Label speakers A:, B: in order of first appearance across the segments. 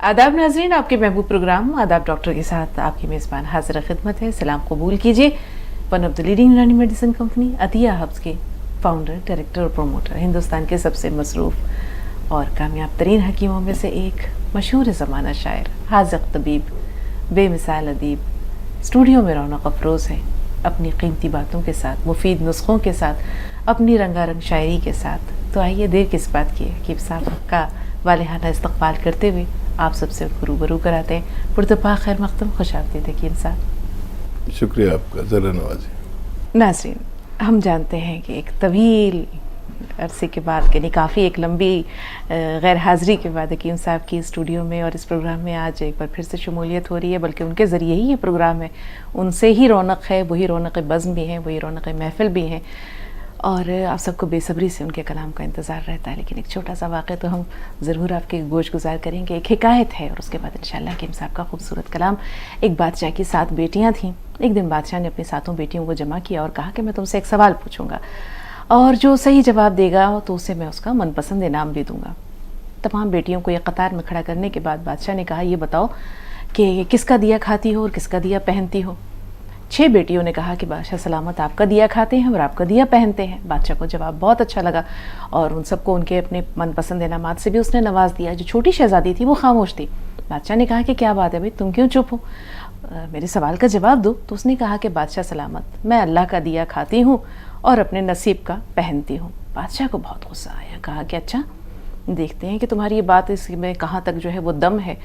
A: आदाब नाजरीन, आपके महबूब प्रोग्राम आदाब डॉक्टर के साथ आपकी मेज़बान हाजिर खिदमत है। सलाम कबूल कीजिए। वन ऑफ द लीडिंग यूनानी मेडिसिन कंपनी अतिया हब्स के फाउंडर, डायरेक्टर और प्रोमोटर, हिंदुस्तान के सबसे मसरूफ़ और कामयाब तरीन हकीमों में से एक, मशहूर ज़माना शायर, हाज़िक़ तबीब, बेमिसाल अदीब, स्टूडियो में रौनक अफरोज़ है। अपनी कीमती बातों के साथ, मुफीद नुस्खों के साथ, अपनी रंगारंग शायरी के साथ। तो आइए देर किस बात की है कि साहब का वालिहाना इस्तक़बाल करते हुए आप सबसे रूबरू कराते हैं। पुरतपा खैर मक़दम, खुश आमदीद हकीम साहब।
B: शुक्रिया आपका, ज़रा नवाजी।
A: नाज़रीन, हम जानते हैं कि एक तवील अरसे के बाद, यानी काफ़ी एक लंबी गैर हाज़िरी के बाद हकीम साहब की स्टूडियो में और इस प्रोग्राम में आज एक बार फिर से शमूलियत हो रही है। बल्कि उनके ज़रिए ही ये प्रोग्राम है, उनसे ही रौनक है, वही रौनक बज़्म भी हैं, वही रौनक महफ़िल भी हैं और आप सबको बेसब्री से उनके कलाम का इंतज़ार रहता है। लेकिन एक छोटा सा वाक़या तो हम ज़रूर आपके गोश गुजार करेंगे। एक हिकायत है और उसके बाद इंशाअल्लाह हकीम साहब का खूबसूरत कलाम। एक बादशाह की 7 बेटियां थीं। एक दिन बादशाह ने अपनी 7 बेटियों को जमा किया और कहा कि मैं तुमसे एक सवाल पूछूंगा और जो सही जवाब देगा तो उसे मैं उसका मनपसंद इनाम भी दूंगा। तमाम बेटियों को एक कतार में खड़ा करने के बाद बादशाह ने कहा, ये बताओ कि किसका दिया खाती हो और किसका दिया पहनती हो। 6 बेटियों ने कहा कि बादशाह सलामत, आपका दिया खाते हैं और आपका दिया पहनते हैं। बादशाह को जवाब बहुत अच्छा लगा और उन सबको उनके अपने मनपसंद इनामात से भी उसने नवाज दिया। जो छोटी शहजादी थी वो खामोश थी। बादशाह ने कहा कि क्या बात है भाई, तुम क्यों चुप हो, मेरे सवाल का जवाब दो। तो उसने कहा कि बादशाह सलामत, मैं अल्लाह का दिया खाती हूँ और अपने नसीब का पहनती हूँ। बादशाह को बहुत गुस्सा आया, कहा कि अच्छा, देखते हैं कि तुम्हारी ये बात इसमें कहाँ तक जो है वो दम है।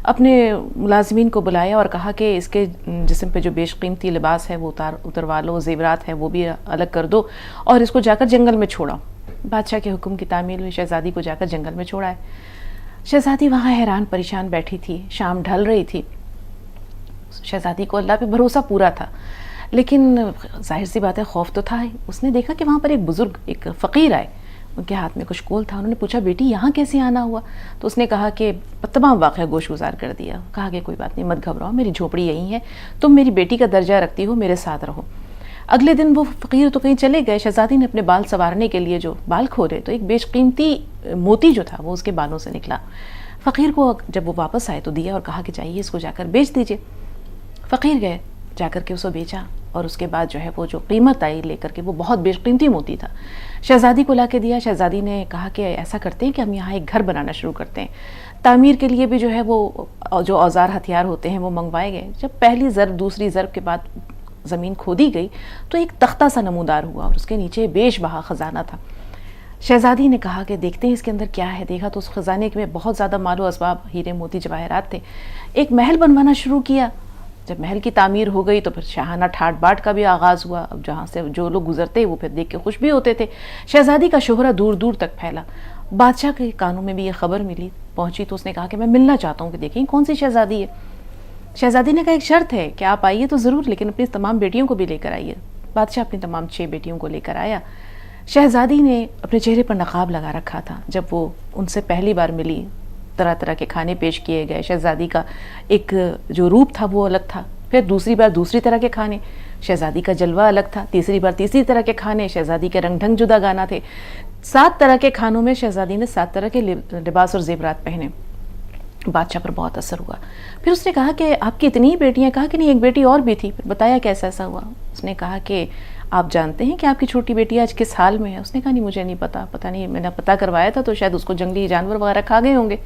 A: अपने मुलाजिमीन को बुलाया और कहा कि इसके जिस्म पे जो बेशकीमती लिबास है वो उतरवा लो, ज़ेवरात है वो भी अलग कर दो और इसको जाकर जंगल में छोड़ाओ। बादशाह के हुक्म की तामील में शहज़ादी को जाकर जंगल में छोड़ा है। शहज़ादी वहाँ हैरान परेशान बैठी थी। शाम ढल रही थी। शहज़ादी को अल्लाह पे भरोसा पूरा था, लेकिन जाहिर सी बात है खौफ तो था ही। उसने देखा कि वहाँ पर एक बुज़ुर्ग, एक फ़कीर आए। उनके हाथ में कुछ कोल था। उन्होंने पूछा, बेटी यहाँ कैसे आना हुआ? तो उसने कहा कि तमाम वाक़या गोश गुजार कर दिया। कहा कि कोई बात नहीं, मत घबराओ, मेरी झोपड़ी यहीं है, तुम मेरी बेटी का दर्जा रखती हो, मेरे साथ रहो। अगले दिन वो फ़कीर तो कहीं चले गए। शहज़ादी ने अपने बाल संवारने के लिए जो बाल खोले तो एक बेशकीमती मोती जो था वो उसके बालों से निकला। फ़कीर को जब वो वापस आए तो दिया और कहा कि जाइए इसको जाकर बेच दीजिए। फ़कीर गए, जाकर के उसको बेचा और उसके बाद जो है वो जो कीमत आई लेकर के, वो बहुत बेशकीमती मोती था। शहज़ादी को ला के दिया। शहज़ादी ने कहा कि ऐसा करते हैं कि हम यहाँ एक घर बनाना शुरू करते हैं। तामीर के लिए भी जो है वो जो औजार हथियार होते हैं वो मंगवाए गए। जब पहली ज़रब दूसरी ज़रब के बाद ज़मीन खोदी गई तो एक तख्ता सा नमूदार हुआ और उसके नीचे बेशबहा ख़जाना था। शहज़ादी ने कहा कि देखते हैं इसके अंदर क्या है। देखा तो उस ख़जाने में बहुत ज़्यादा मालो असबाब, हीरे मोती जवाहरात थे। एक महल बनवाना शुरू किया। जब महल की तामीर हो गई तो फिर शाहाना ठाट बाट का भी आगाज़ हुआ। अब जहाँ से जो लोग गुजरते वो फिर देख के खुश भी होते थे। शहज़ादी का शोहरा दूर दूर तक फैला। बादशाह के कानों में भी ये खबर मिली, पहुंची तो उसने कहा कि मैं मिलना चाहता हूँ कि देखें कौन सी शहज़ादी है। शहज़ादी ने कहा, एक शर्त है कि आप आइए तो ज़रूर, लेकिन अपनी तमाम बेटियों को भी लेकर आइए। बादशाह अपनी तमाम 6 बेटियों को लेकर आया। शहज़ादी ने अपने चेहरे पर नकाब लगा रखा था। जब वो उनसे पहली बार मिली, तरह तरह के खाने पेश किए गए। शहज़ादी का एक जो रूप था वो अलग था। फिर दूसरी बार दूसरी तरह के खाने, शहज़ादी का जलवा अलग था। तीसरी बार तीसरी तरह के खाने, शहज़ादी के रंग ढंग जुदा गाना थे। 7 तरह के खानों में शहज़ादी ने 7 तरह के लिबास और ज़ेवरात पहने। बादशाह पर बहुत असर हुआ। फिर उसने कहा कि आपकी इतनी ही बेटियाँ? कहा कि नहीं, एक बेटी और भी थी। फिर बताया कैसा ऐसा हुआ। उसने कहा कि आप जानते हैं कि आपकी छोटी बेटी आज किस हाल में है? उसने कहा, नहीं मुझे नहीं पता, पता नहीं, मैंने पता करवाया था तो शायद उसको जंगली जानवर वगैरह खा गए होंगे।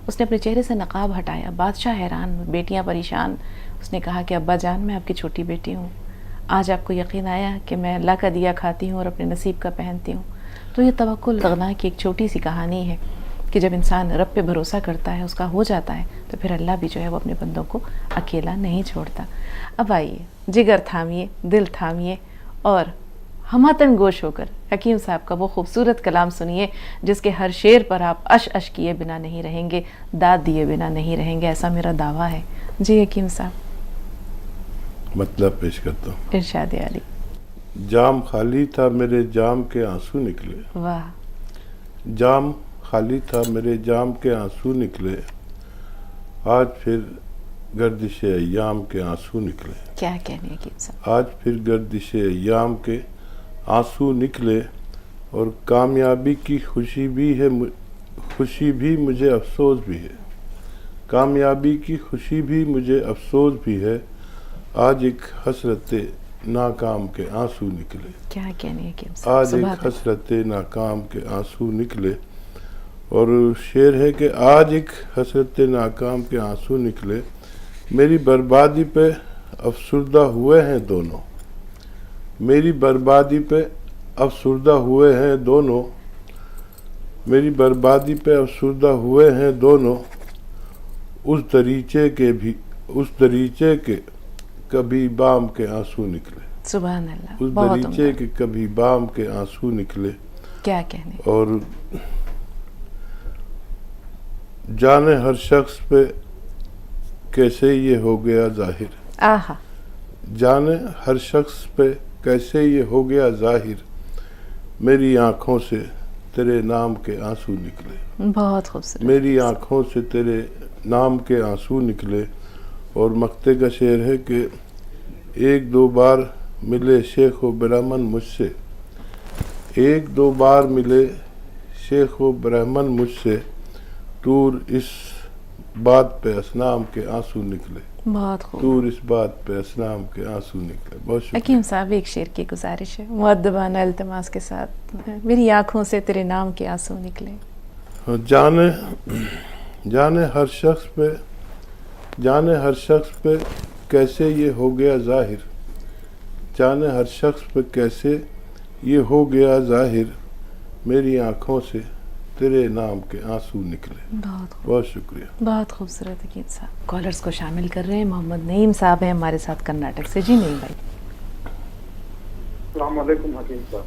A: उसने अपने चेहरे से नकाब हटाया। बादशाह हैरान, बेटियां परेशान। उसने कहा कि अब्बा जान, मैं आपकी छोटी बेटी हूँ। आज आपको यकीन आया कि मैं अल्लाह का दिया खाती हूँ और अपने नसीब का पहनती हूँ। तो ये तवक्कुल रग़ना की एक छोटी सी कहानी है कि जब इंसान रब पे भरोसा करता है, उसका हो जाता है, तो फिर अल्लाह भी जो है वो अपने बंदों को अकेला नहीं छोड़ता। अब आइए, जिगर थामिए, दिल थामिए और हमातन गोश होकर हकीम साहब का वो खूबसूरत कलाम सुनिए जिसके हर शेर पर आप अश अश किए बिना नहीं रहेंगे, दाद दिए बिना नहीं रहेंगे, ऐसा मेरा दावा है। जी हकीम साहब,
B: मतलब पेश करता हूँ।
A: इरशाद आली।
B: जाम खाली था, मेरे जाम के आंसू निकले।
A: वाह।
B: जाम खाली था, मेरे जाम के आंसू निकले, आज फिर गर्दिश अय्याम के आंसू निकले।
A: क्या कहने हकीम साहब।
B: आज फिर गर्दिश अय्याम के आंसू निकले और कामयाबी की खुशी भी है, खुशी भी मुझे अफसोस भी है। कामयाबी की खुशी भी मुझे अफसोस भी है, आज एक हसरते नाकाम के आंसू निकले।
A: क्या कहने है कि
B: आज एक हसरते नाकाम के आंसू निकले। और शेर है कि आज एक हसरते नाकाम के आंसू निकले, मेरी बर्बादी पे अफसुर्दा हुए हैं दोनों, मेरी बर्बादी पे अफसुर्दा हुए हैं दोनों, मेरी बर्बादी पे अफसुर्दा हुए हैं दोनों, उस दरीचे के कभी बाम के आंसू निकले।
A: सुभान अल्लाह,
B: उस
A: बहुत
B: दरीचे के कभी बाम के आंसू निकले।
A: क्या कहने।
B: और जाने हर शख्स पे कैसे ये हो गया जाहिर,
A: आहा,
B: जाने हर शख्स पे कैसे ये हो गया जाहिर, मेरी आंखों से तेरे नाम के आंसू निकले।
A: बहुत खूबसूरत।
B: मेरी आंखों से तेरे नाम के आंसू निकले। और मक्ते का शेर है कि एक दो बार मिले शेख व ब्राह्मण मुझसे, एक दो बार मिले शेख व ब्राह्मण मुझसे, दूर इस बात पे असनाम के आंसू निकले।
A: बहुत खूब।
B: दूर इस बात पे असनाम के आंसू निकले। बहुत शुक्रिया।
A: हकीम साहब, एक शेर की गुजारिश है मुअद्दबाना इल्तिमास के साथ, मेरी आंखों से तेरे नाम के आंसू निकले।
B: जाने हर शख्स पे, जाने हर शख्स पे कैसे ये हो गया जाहिर, जाने हर शख्स पे कैसे ये हो गया जाहिर, मेरी आंखों से तेरे नाम के आंसू निकले। बहुत शुक्रिया।
A: बहुत खूबसूरत हकीम साहब। कॉलर्स को शामिल कर रहे हैं। मोहम्मद नईम साहब हैं हमारे साथ कर्नाटक से। जी नईम भाई।
C: अस्सलाम वालेकुम हकीम साहब।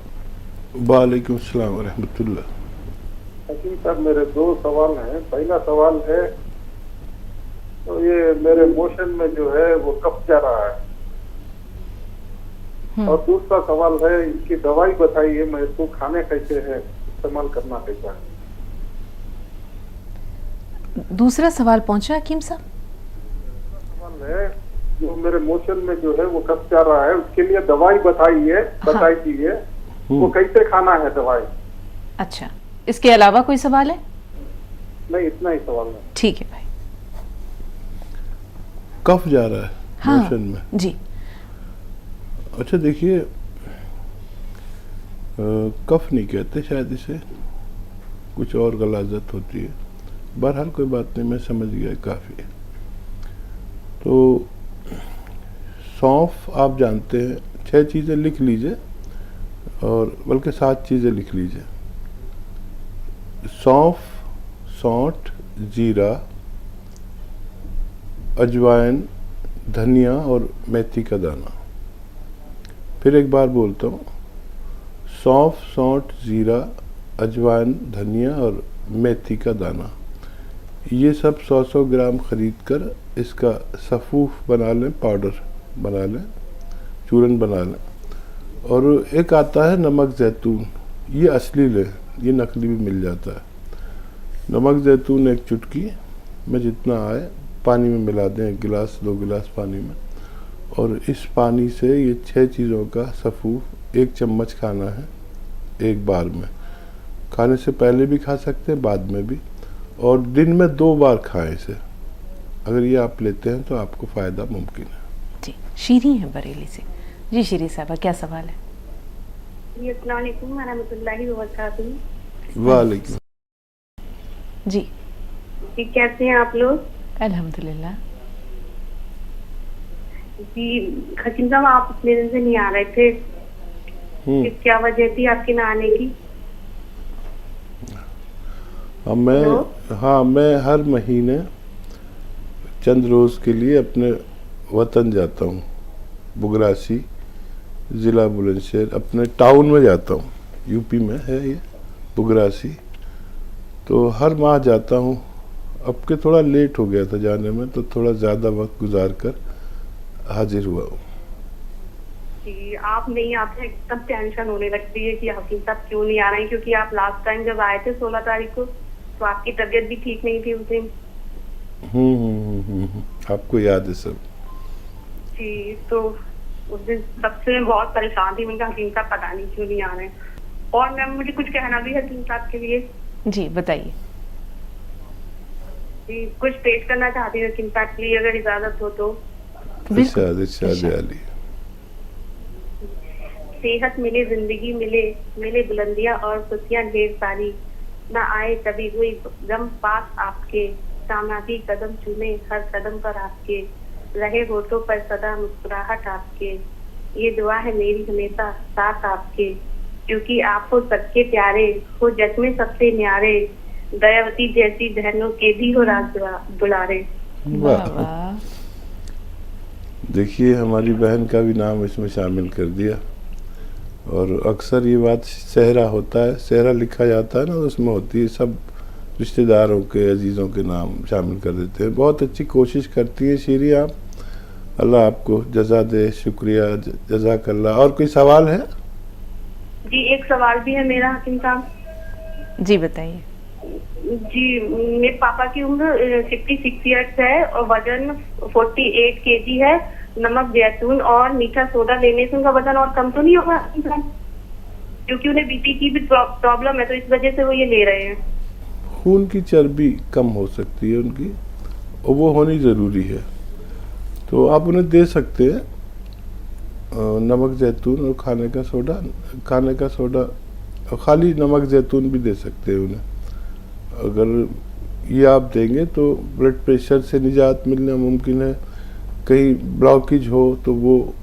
B: वालेकुम अस्सलाम व रहमतुल्लाह।
C: हकीम साहब, मेरे दो सवाल हैं। पहला सवाल है, तो ये मेरे मोशन में जो है वो कब जा रहा है, और दूसरा सवाल है, इसकी दवाई बताइए, मैं इसको खाने कैसे है, इस्तेमाल करना कैसा है।
A: दूसरा सवाल पहुंचा हकीम साहब।
C: सवाल है, जो मेरे मोशन में जो है वो कब जा रहा है, उसके लिए दवाई बताइए, बताई दीजिए, वो कैसे खाना है दवाई।
A: अच्छा, इसके अलावा कोई सवाल है?
C: नहीं, इतना ही सवाल है।
A: ठीक है भाई।
B: कफ जा रहा है मोशन में?
A: जी।
B: अच्छा देखिए, कफ नहीं कहते शायद इसे, कुछ और गलाजत होती है। बहरहाल कोई बात नहीं, मैं समझ गया, काफ़ी है। तो सौंफ आप जानते हैं, 6 चीज़ें लिख लीजिए, और बल्कि 7 चीज़ें लिख लीजिए। सौंफ, सौंठ, जीरा, अजवाइन, धनिया और मेथी का दाना। फिर एक बार बोलता हूँ, सौंफ, सौंठ, जीरा, अजवाइन, धनिया और मेथी का दाना। ये सब 100-100 ग्राम ख़रीद कर इसका सफ़ूफ बना लें, पाउडर बना लें, चूरन बना लें। और एक आता है नमक ज़ैतून, ये असली लें, ये नकली भी मिल जाता है। नमक ज़ैतून 1 चुटकी में जितना आए पानी में मिला दें, 1 गिलास 2 गिलास पानी में, और इस पानी से ये 6 चीज़ों का सफ़ूफ 1 चम्मच खाना है एक बार में। खाने से पहले भी खा सकते हैं, बाद में भी, और दिन में 2 बार खाएं इसे। अगर ये आप लेते हैं तो आपको फ़ायदा मुमकिन है।
A: जी, शीरी है बरेली से। जी शीरी साहबा, क्या सवाल है?
D: जी, अस्सलाम वालेकुम रहमतुल्लाहि व बरकातहू।
B: वालेकुम।
A: जी
D: जी, कैसे हैं आप लोग?
A: अल्हम्दुलिल्लाह।
D: जी हकीम साहब, आप इतने दिन से नहीं आ रहे थे, क्या वजह थी आपके ना आने की?
B: मैं हर महीने चंद रोज़ के लिए अपने वतन जाता हूँ, बुगरासी, ज़िला बुलंदशहर, अपने टाउन में जाता हूँ। यूपी में है ये बुगरासी। तो हर माह जाता हूँ। अब के थोड़ा लेट हो गया था जाने में, तो थोड़ा ज़्यादा वक्त गुजार कर हाजिर हुआ हूँ।
D: जी, आप नहीं आते एकदम टेंशन होने लगती है कि हकीम साहब क्यों नहीं आ रहे हैं, क्योंकि आप लास्ट टाइम जब आए थे 16 तारीख को, तो आपकी तबीयत भी ठीक नहीं थी उस दिन।
B: आपको याद है सब?
D: जी, तो उस दिन सबसे बहुत परेशान थी, मैंने हकीम साहब पता नहीं क्यों नहीं आ रहे हैं। और मैम, मुझे कुछ कहना भी है हकीम साहब के लिए।
A: जी बताइए।
D: जी कुछ पेश करना चाहती हूँ हकीम साहब प्लीज, अगर इजाजत हो तो।
B: इरशाद इरशाद
A: इरशाद।
B: आली।
D: सेहत मिले, जिंदगी मिले, मिले बुलंदियां और खुशियां ढेर सारी, न आए कभी कोई गम पास आपके, कामयाबी कदम चूमे हर कदम पर आपके, रहे होठों पर सदा मुस्कुराहट आपके, ये दुआ है मेरी हमेशा साथ आपके, क्योंकि आप हो सबके प्यारे, हो जग में सबसे न्यारे, दयावती जैसी बहनों के भी हो राज दुलारे।
A: वाह वाह।
B: देखिए हमारी बहन का भी नाम इसमें शामिल कर दिया। और अक्सर ये बात सेहरा होता है, सेहरा लिखा जाता है ना, उसमें होती है सब रिश्तेदारों के अजीज़ों के नाम शामिल कर देते हैं। बहुत अच्छी कोशिश करती है शीरी आप, अल्लाह आपको जज़ा दे। शुक्रिया, जज़ाकल्लाह। और कोई सवाल है?
D: जी एक सवाल भी है मेरा हकीम साहब।
A: जी बताइए।
D: जी मेरे पापा की उम्र 56 ईयर्स है और वजन 48 केजी है। नमक, जैतून और मीठा सोडा लेने से उनका वजन और कम तो नहीं होगा इंसान? क्योंकि उन्हें बीपी की भी प्रॉब्लम है, तो इस वजह से वो ये ले रहे हैं।
B: खून की चर्बी कम हो सकती है उनकी, और वो होनी ज़रूरी है, तो आप उन्हें दे सकते हैं नमक, जैतून और खाने का सोडा और खाली नमक जैतून भी दे सकते हैं उन्हें। अगर ये आप देंगे तो ब्लड प्रेशर से निजात मिलना मुमकिन है। कहीं ब्लॉकेज हो तो वो,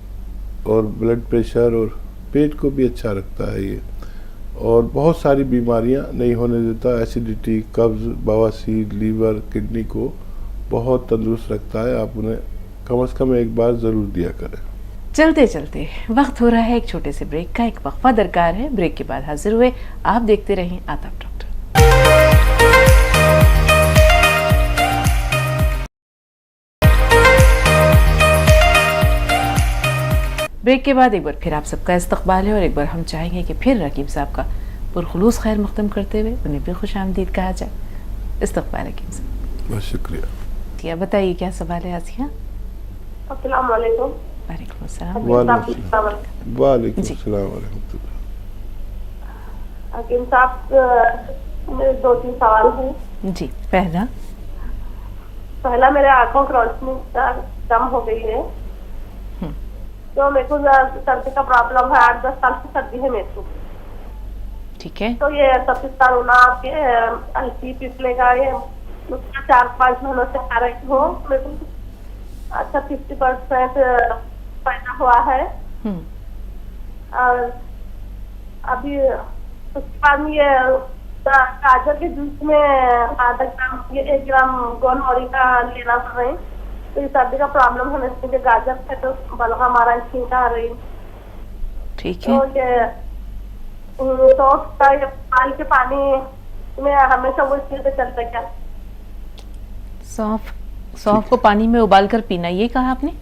B: और ब्लड प्रेशर और पेट को भी अच्छा रखता है ये, और बहुत सारी बीमारियां नहीं होने देता। एसिडिटी, कब्ज़, बवासीर, लीवर, किडनी को बहुत तंदुरुस्त रखता है। आप उन्हें कम से कम एक बार ज़रूर दिया करें।
A: चलते चलते वक्त हो रहा है एक छोटे से ब्रेक का, एक वक्फा दरकार है। ब्रेक के बाद हाजिर हुए, आप देखते रहें आदाब डॉक्टर। ब्रेक के बाद एक बार फिर आप सबका इस्तकबाल है और एक बार हम चाहेंगे कि फिर रकीब साहब का पुरखुलूस खैर मुक़द्दम करते हुए उन्हें भी खुश आमदीद कहा जाए। इस्तकबाल रकीब साहब।
B: बहुत शुक्रिया।
A: बताइए क्या सवाल है आसिया?
D: अस्सलाम वालेकुम।
A: वालेकुम अस्सलाम।
B: वालेकुम
A: जी।
B: अस्सलाम वरहमतुल्लाह।
D: हकीम साहब मेरे 2-3 सवाल हैं।
A: जी
D: पहला मेरे आंखों की रोशनी कम हो गई है, तो मेरे को सर्दी का प्रॉब्लम है। 8-10 साल से सर्दी है मेरे को।
A: ठीक है।
D: तो ये सफिस्तान के हल्की पिछले का ये 4-5 महीनों से आ रही हूँ। मेरे को अच्छा 50% पैदा हुआ है। और अभी उसके बाद में ये गाजर के जूस में आधा ग्राम, ये 1 ग्राम गोलमोरी का लेना पड़ रही। तो ये सर्दी का प्रॉब्लम होने से गाजर से तो बलगम आ रहा है, छींका आ रही।
A: ठीक है।
D: तो ये सौंफ का ये पाल के पानी में हमेशा वो चीज चलता क्या?
A: सौंफ को पानी में उबाल कर पीना, ये कहा आपने?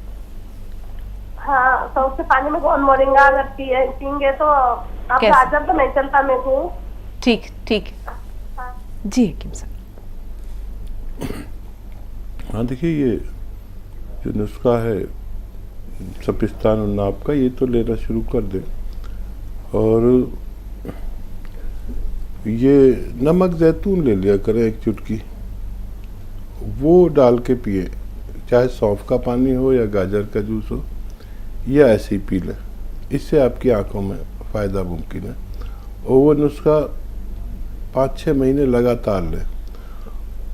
D: हाँ, सौंफ के पानी में गोल मोरिंगा अगर पियेंगे तो अब
A: कैसे?
D: गाजर तो नहीं चलता मेरे को।
A: ठीक
D: हाँ।
A: जी हकीम साहब।
B: हाँ देखिए, ये जो नुस्खा है सपिस्तान और नाप का, ये तो लेना शुरू कर दें। और ये नमक जैतून ले लिया करें 1 चुटकी, वो डाल के पिए, चाहे सौंफ का पानी हो या गाजर का जूस हो, या ऐसे ही पी लें। इससे आपकी आंखों में फ़ायदा मुमकिन है। और वो नुस्खा 5-6 महीने लगातार लें।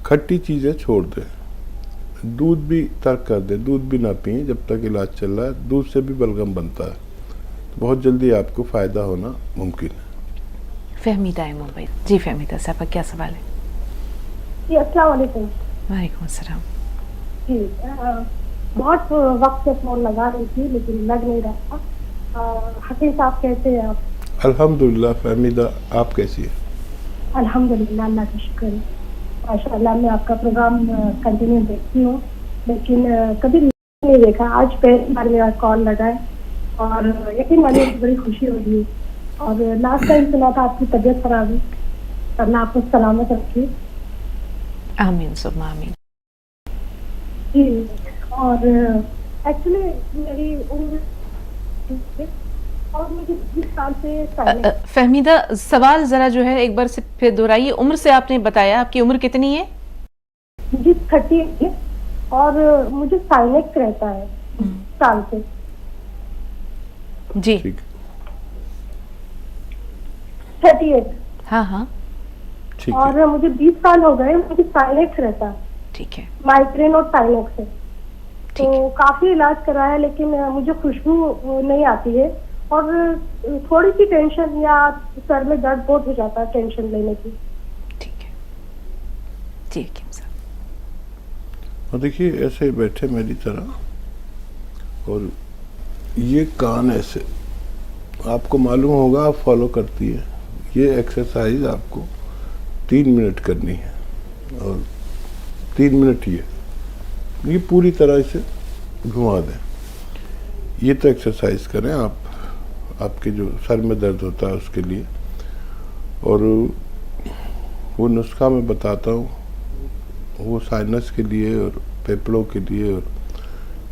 B: खट्टी चीज़ें छोड़ दें, दूध भी तर्क कर दें, दूध भी ना पिए जब तक इलाज चल रहा है। दूध से भी बलगम बनता है, तो बहुत जल्दी आपको फ़ायदा होना मुमकिन है।
A: फहमीदा है मुंबई। जी फहमीदा साहब का क्या सवाल है?
E: जी अस्सलाम वालेकुम।
A: वालेकुम अस्सलाम।
E: जी बहुत वक्त से फोन लगा रही थी लेकिन लग नहीं रहा था। हकीम साहब कैसे हैं आप?
B: अल्हम्दुलिल्लाह। फहमीदा, आप कैसी है?
E: अल्हम्दुलिल्लाह, अल्लाह का शुक्र है। माशाअल्लाह, मैं आपका प्रोग्राम कंटिन्यू देखती हूँ, लेकिन कभी नहीं देखा। आज पहली बार मेरा कॉल लगा है और यकीन मानिए बड़ी खुशी हो रही है। और लास्ट टाइम सुना था आपकी तबीयत खराब है, अल्लाह आपको सलामत रखिए।
A: आमीन सुम्मा आमीन।
E: जी, और एक्चुअली मेरी उम्र और मुझे 20 साल से पहले।
A: फहमीदा, सवाल जरा जो है एक बार से फिर दोहराइए। उम्र से आपने बताया, आपकी उम्र कितनी है?
E: मुझे 30 है और मुझे साइनेक्स रहता है साल से।
A: जी।
B: ठीक
E: 38
A: हाँ हाँ
B: ठीक है।
E: और मुझे 20 साल हो गए, मुझे साइनेक्स रहता है,
A: ठीक है
E: माइग्रेन और साइनेक्स है।
A: ठीक
E: तो काफी इलाज कराया लेकिन मुझे खुशबू नहीं आती है और थोड़ी सी टेंशन या सर में दर्द बहुत हो जाता है टेंशन लेने की।
A: ठीक है जी हकीम साहब।
B: और देखिए ऐसे बैठे मेरी तरह और ये कान ऐसे, आपको मालूम होगा, आप फॉलो करती है। ये एक्सरसाइज आपको 3 मिनट करनी है और 3 मिनट ये पूरी तरह से घुमा दें। ये तो एक्सरसाइज करें आप, आपके जो सर में दर्द होता है उसके लिए। और वो नुस्खा मैं बताता हूँ, वो साइनस के लिए और फेफड़ों के लिए और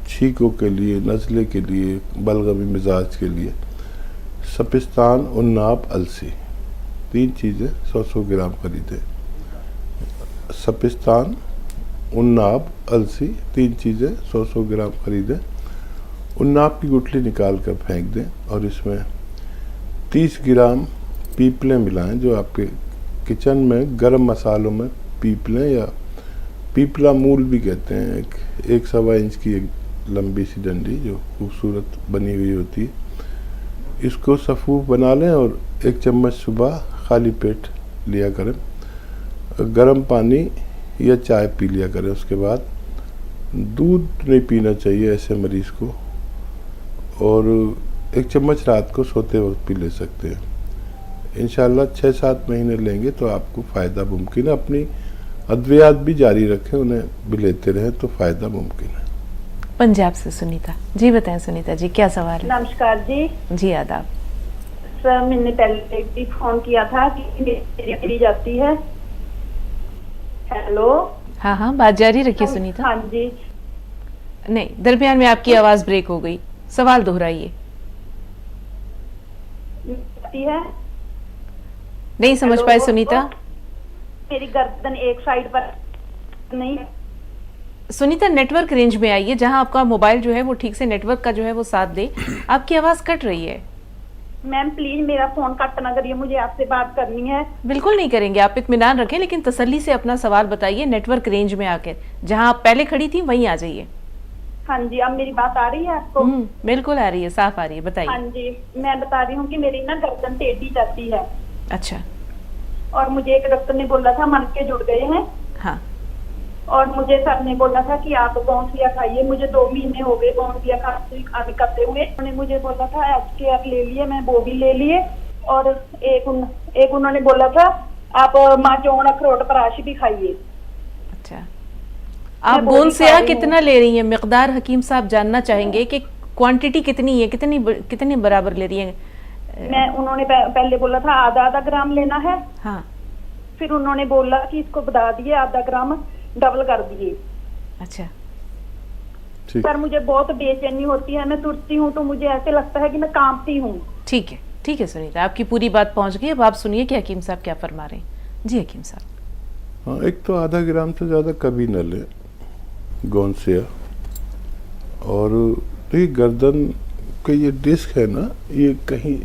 B: छींकों के लिए, नज़ले के लिए, बलगमी मिजाज के लिए। सपिस्तान, उन्नाब, अलसी, 3 चीज़ें 100-100 ग्राम खरीदें। सपिस्तान, उन्नाब, अलसी, 3 चीज़ें 100-100 ग्राम खरीदें। उन्नाब की गुठली निकाल कर फेंक दें और इसमें 30 ग्राम पीपलें मिलाएं, जो आपके किचन में गरम मसालों में पीपलें या पीपला मूल भी कहते हैं, एक 1.25 इंच की एक लंबी सी डंडी जो खूबसूरत बनी हुई होती है। इसको सफ़ूफ बना लें और 1 चम्मच सुबह खाली पेट लिया करें। गर्म पानी या चाय पी लिया करें। उसके बाद दूध नहीं पीना चाहिए ऐसे मरीज़ को, और 1 चम्मच रात को सोते वक्त पी ले सकते हैं। इंशाल्लाह 6-7 महीने लेंगे तो आपको फ़ायदा मुमकिन है। अपनी अद्वियात भी जारी रखें, उन्हें भी लेते रहें तो फ़ायदा मुमकिन है।
A: पंजाब से सुनीता जी, बताएं सुनीता जी क्या सवाल है?
F: नमस्कार जी।
A: जी आदाब।
F: सर मैंने पहले भी फोन किया था कि मेरी जाती है। हेलो।
A: हाँ हाँ बात जारी रखिए सुनीता।
F: हाँ जी।
A: नहीं, दरमियान में आपकी आवाज ब्रेक हो गई, सवाल दोहराइए।
F: जाती है,
A: नहीं समझ
F: हेलो,
A: पाए सुनीता।
F: मेरी गर्दन एक साइड पर नहीं।
A: सुनीता नेटवर्क रेंज में आइए, जहां आपका मोबाइल जो है वो ठीक से नेटवर्क का जो है वो साथ दे। आपकी आवाज कट रही है।
F: मैम प्लीज मेरा फोन कट ना करिए, मुझे आपसे बात करनी है।
A: बिल्कुल नहीं करेंगे, आप इत्मीनान रखें, लेकिन तसल्ली से अपना सवाल बताइए। नेटवर्क रेंज में आकर जहां आप पहले खड़ी थी वहीं आ जाइए।
F: हाँ जी, अब मेरी बात आ रही है आपको?
A: बिल्कुल आ रही है, साफ आ रही है, बताइए।
F: हाँ जी, मैं बता रही हूँ कि मेरी ना गर्दन टेढ़ी जाती है।
A: अच्छा।
F: और मुझे एक डॉक्टर ने बोला था मनके जुड़ गए हैं।
A: हाँ।
F: और मुझे सर ने बोला था कि आप गौंसिया खाइए। मुझे 2 महीने हो गए गौंसिया खाने करते हुए। उन्होंने मुझे बोला था HCR ले लिए, मैं वो भी ले लिए। और एक उन्होंने बोला था आप माचौण अखरोट पराशी भी खाइए।
A: अच्छा, आप गोंसिया कितना ले रही हैं? मिकदार हकीम साहब जानना चाहेंगे कि क्वांटिटी कितनी है, कितनी बराबर ले रही हैं?
F: मैं उन्होंने पहले बोला था आधा ग्राम लेना है।
A: हाँ।
F: फिर उन्होंने बोला कि इसको बढ़ा दिए, आधा ग्राम डबल कर दिए।
A: अच्छा।
F: सर मुझे बहुत बेचैनी होती है, मैं तुरती हूँ तो मुझे ऐसे लगता है कि मैं कांपती हूँ।
A: ठीक है सुनीता, आपकी पूरी बात पहुंच गई। अब आप सुनिए कि हकीम साहब क्या फरमा रहे हैं। जी हकीम साहब।
B: हाँ, एक तो आधा ग्राम से ज़्यादा कभी न लें गोंसिया। और तो ये गर्दन के ये डिस्क है ना, ये कहीं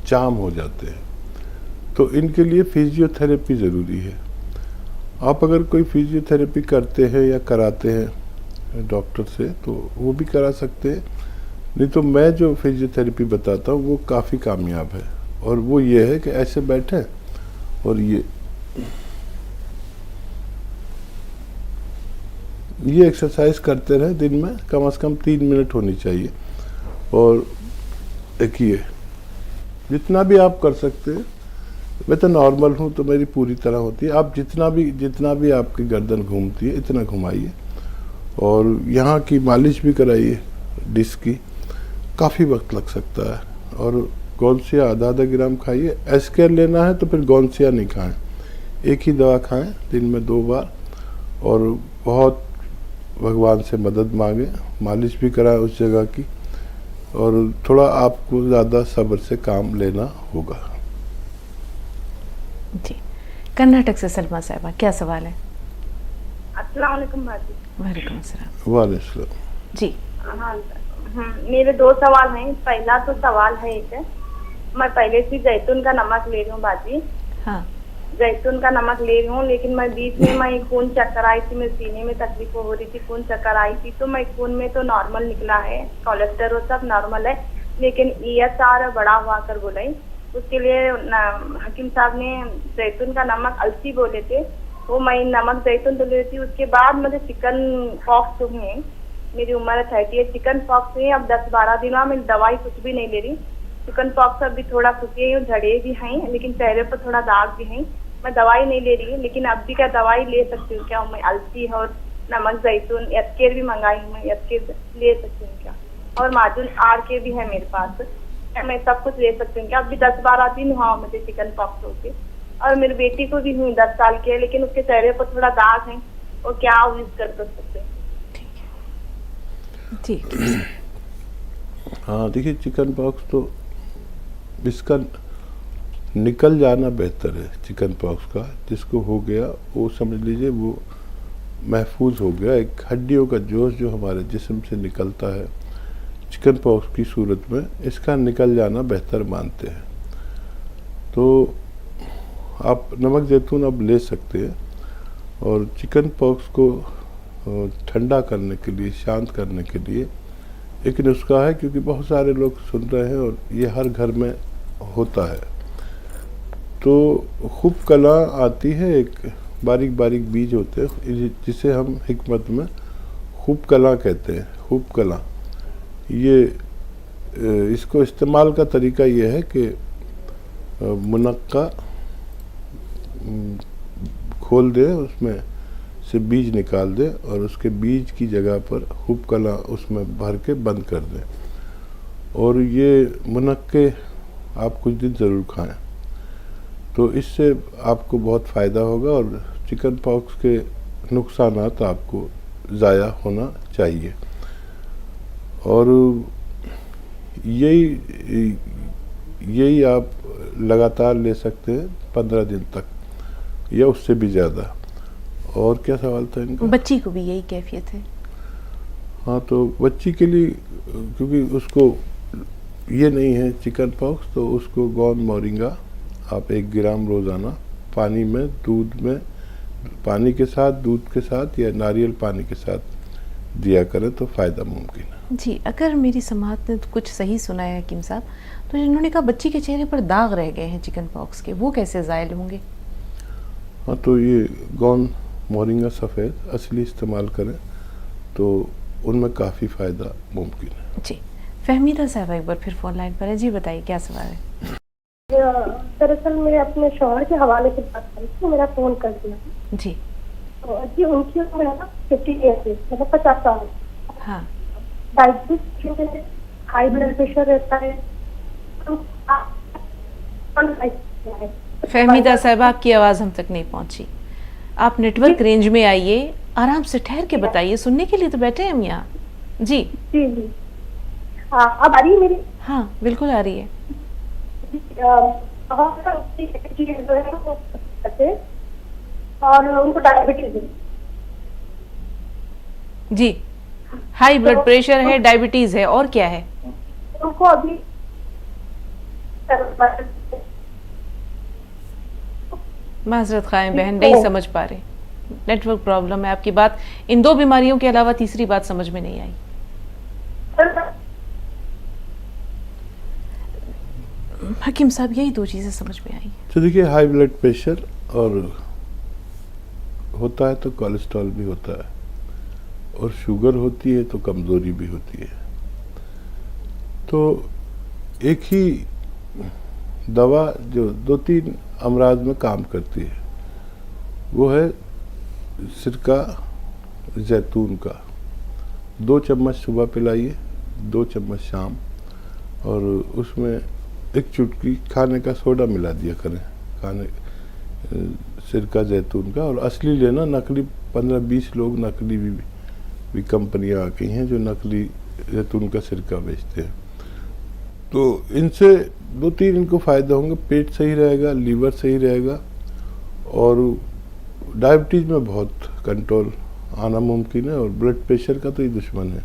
B: जाम हो जाते हैं, तो इनके लिए फिजियोथेरेपी ज़रूरी है। आप अगर कोई फिजियोथेरेपी करते हैं या कराते हैं डॉक्टर से तो वो भी करा सकते हैं, नहीं तो मैं जो फिजियोथेरेपी बताता हूँ वो काफ़ी कामयाब है। और वो ये है कि ऐसे बैठें और ये एक्सरसाइज करते रहें। दिन में कम से कम 3 मिनट होनी चाहिए। और देखिए जितना भी आप कर सकते हैं, मैं तो नॉर्मल हूँ तो मेरी पूरी तरह होती है। आप जितना भी आपकी गर्दन घूमती है इतना घुमाइए और यहाँ की मालिश भी कराइए डिस्क की। काफ़ी वक्त लग सकता है। और गोंसिया आधा ग्राम खाइए। एस्केर लेना है तो फिर गोंसिया नहीं खाएं, एक ही दवा खाएं दिन में 2 बार। और बहुत भगवान से मदद मांगे, मालिश भी कराएं उस जगह की। और थोड़ा आपको ज़्यादा सब्र से काम लेना होगा।
A: जी, कर्नाटक से सलमा साहबा क्या सवाल है?
D: अस्सलाम वालेकुम बाजी।
A: वालेकुम अस्सलाम।
B: वालेकुम।
A: जी
D: हाँ मेरे 2 सवाल हैं। पहला तो सवाल है एक, मैं पहले से जैतून का नमक ले रही हूँ बाजी,
A: हाँ
D: जैतून का नमक ले रही हूँ, लेकिन मैं बीच में मैं खून चक्कर आई थी, मेरे सीने में तकलीफ हो रही थी, खून चक्कर आई थी, तो मैं खून में तो नॉर्मल निकला है, कोलेस्ट्रॉल सब नॉर्मल है, लेकिन ESR बड़ा हुआ कर बोला। उसके लिए हकीम साहब ने जैतून का नमक अलसी बोले थे, वो मैं नमक जैतून तो ले रही थी। उसके बाद मुझे चिकन पॉक्स हुए, मेरी उम्र 30 है, चिकन पॉक्स हुई। अब 10-12 दिन में मैं दवाई कुछ भी नहीं ले रही। चिकन पॉक्स अभी थोड़ा खुशी है, झड़े भी हैं, लेकिन चेहरे पर थोड़ा दाग भी हैं। मैं दवाई नहीं ले रही, लेकिन अब भी क्या दवाई ले सकती हूँ क्या मैं? अलसी और नमक जैतून एस्केर भी मंगाई हूँ, मैं एस्केर ले सकती हूँ क्या? और माजून आर के भी है मेरे पास, मैं सब कुछ ले सकती हूँ क्या? अभी 10-12 दिन हुआ मुझे चिकन पॉक्स होके, और मेरी बेटी को भी हुई 10 साल की है, लेकिन उसके चेहरे पर थोड़ा दाग है, और क्या यूज कर सकते हैं?
A: ठीक है।
B: हाँ देखिए, चिकन पॉक्स तो इसका निकल जाना बेहतर है। चिकन पॉक्स का जिसको हो गया वो समझ लीजिए वो महफूज हो गया। एक हड्डियों का जोश जो हमारे जिस्म से निकलता है चिकन पॉक्स की सूरत में, इसका निकल जाना बेहतर मानते हैं। तो आप नमक जैतून अब ले सकते हैं, और चिकन पॉक्स को ठंडा करने के लिए, शांत करने के लिए एक नुस्खा है, क्योंकि बहुत सारे लोग सुन रहे हैं और ये हर घर में होता है। तो खूब कला आती है, एक बारीक बारीक बीज होते हैं जिसे हम हिकमत में खूब कला कहते हैं। खूब कला, ये इसको इस्तेमाल का तरीका ये है कि मुनक्का खोल दे, उसमें से बीज निकाल दे, और उसके बीज की जगह पर खूब कला उसमें भर के बंद कर दें, और ये मुनक्के आप कुछ दिन ज़रूर खाएं। तो इससे आपको बहुत फ़ायदा होगा, और चिकन पॉक्स के नुकसानात आपको ज़ाया होना चाहिए। और यही आप लगातार ले सकते हैं 15 दिन तक, या उससे भी ज़्यादा। और क्या सवाल था इनका?
A: बच्ची को भी यही कैफियत है?
B: हाँ, तो बच्ची के लिए, क्योंकि उसको ये नहीं है चिकन पॉक्स, तो उसको गौन मोरिंगा आप 1 ग्राम रोज़ाना पानी में, दूध में, पानी के साथ, दूध के साथ या नारियल पानी के साथ दिया करें तो फ़ायदा मुमकिन है।
A: जी, अगर मेरी समाअत ने कुछ सही सुना है हकीम साहब, तो इन्होंने कहा बच्ची के चेहरे पर दाग रह गए हैं चिकन पॉक्स के, वो कैसे ज़ायल होंगे?
B: हाँ, तो ये गौन मोरिंगा सफ़ेद असली इस्तेमाल करें तो उनमें काफ़ी फ़ायदा मुमकिन है।
A: जी, फहमीदा साहब एक बार फिर फ़ोन लाइन पर है। जी बताइए, क्या सवाल है?
E: दरअसल मैं अपने शौहर के हवाले से बात करी थी, मेरा फोन कर दिया।
A: जी
E: तो जी उनकी उम्र है ना 50 ईयर्स, मतलब 50 साल।
A: हाँ,
E: डायबिटीज, हाई ब्लड प्रेशर रहता है। तो
A: फहमीदा साहब आपकी आवाज़ हम तक नहीं पहुंची, आप नेटवर्क रेंज में आइए, आराम से ठहर के बताइए, सुनने के लिए तो बैठे हैं हम यहाँ। जी
E: जी जी, हाँ अब आ रही है मेरी?
A: हाँ बिल्कुल आ रही है।
E: और उनको डायबिटीज है।
A: जी, हाई ब्लड प्रेशर है, डायबिटीज है, और क्या है?
E: उनको अभी
A: माजरत खाएं बहन, नहीं समझ पा रहे, नेटवर्क प्रॉब्लम है आपकी बात। इन 2 बीमारियों के अलावा तीसरी बात समझ में नहीं आई। हकीम साहब यही 2 चीजें समझ में आई।
B: तो देखिए, हाई ब्लड प्रेशर और होता है तो कोलेस्ट्रॉल भी होता है, और शुगर होती है तो कमज़ोरी भी होती है। तो एक ही दवा जो 2-3 अमराज में काम करती है वो है सिरका जैतून का। 2 चम्मच सुबह पिलाइए, 2 चम्मच शाम, और उसमें 1 चुटकी खाने का सोडा मिला दिया करें, खाने सिरका जैतून का। और असली लेना, नकली 15-20 लोग नकली भी कंपनियां आ गई हैं जो नकली जैतून का सिरका बेचते हैं। तो इनसे 2-3 इनको फ़ायदा होंगे, पेट सही रहेगा, लीवर सही रहेगा, और डायबिटीज़ में बहुत कंट्रोल आना मुमकिन है, और ब्लड प्रेशर का तो ये दुश्मन है।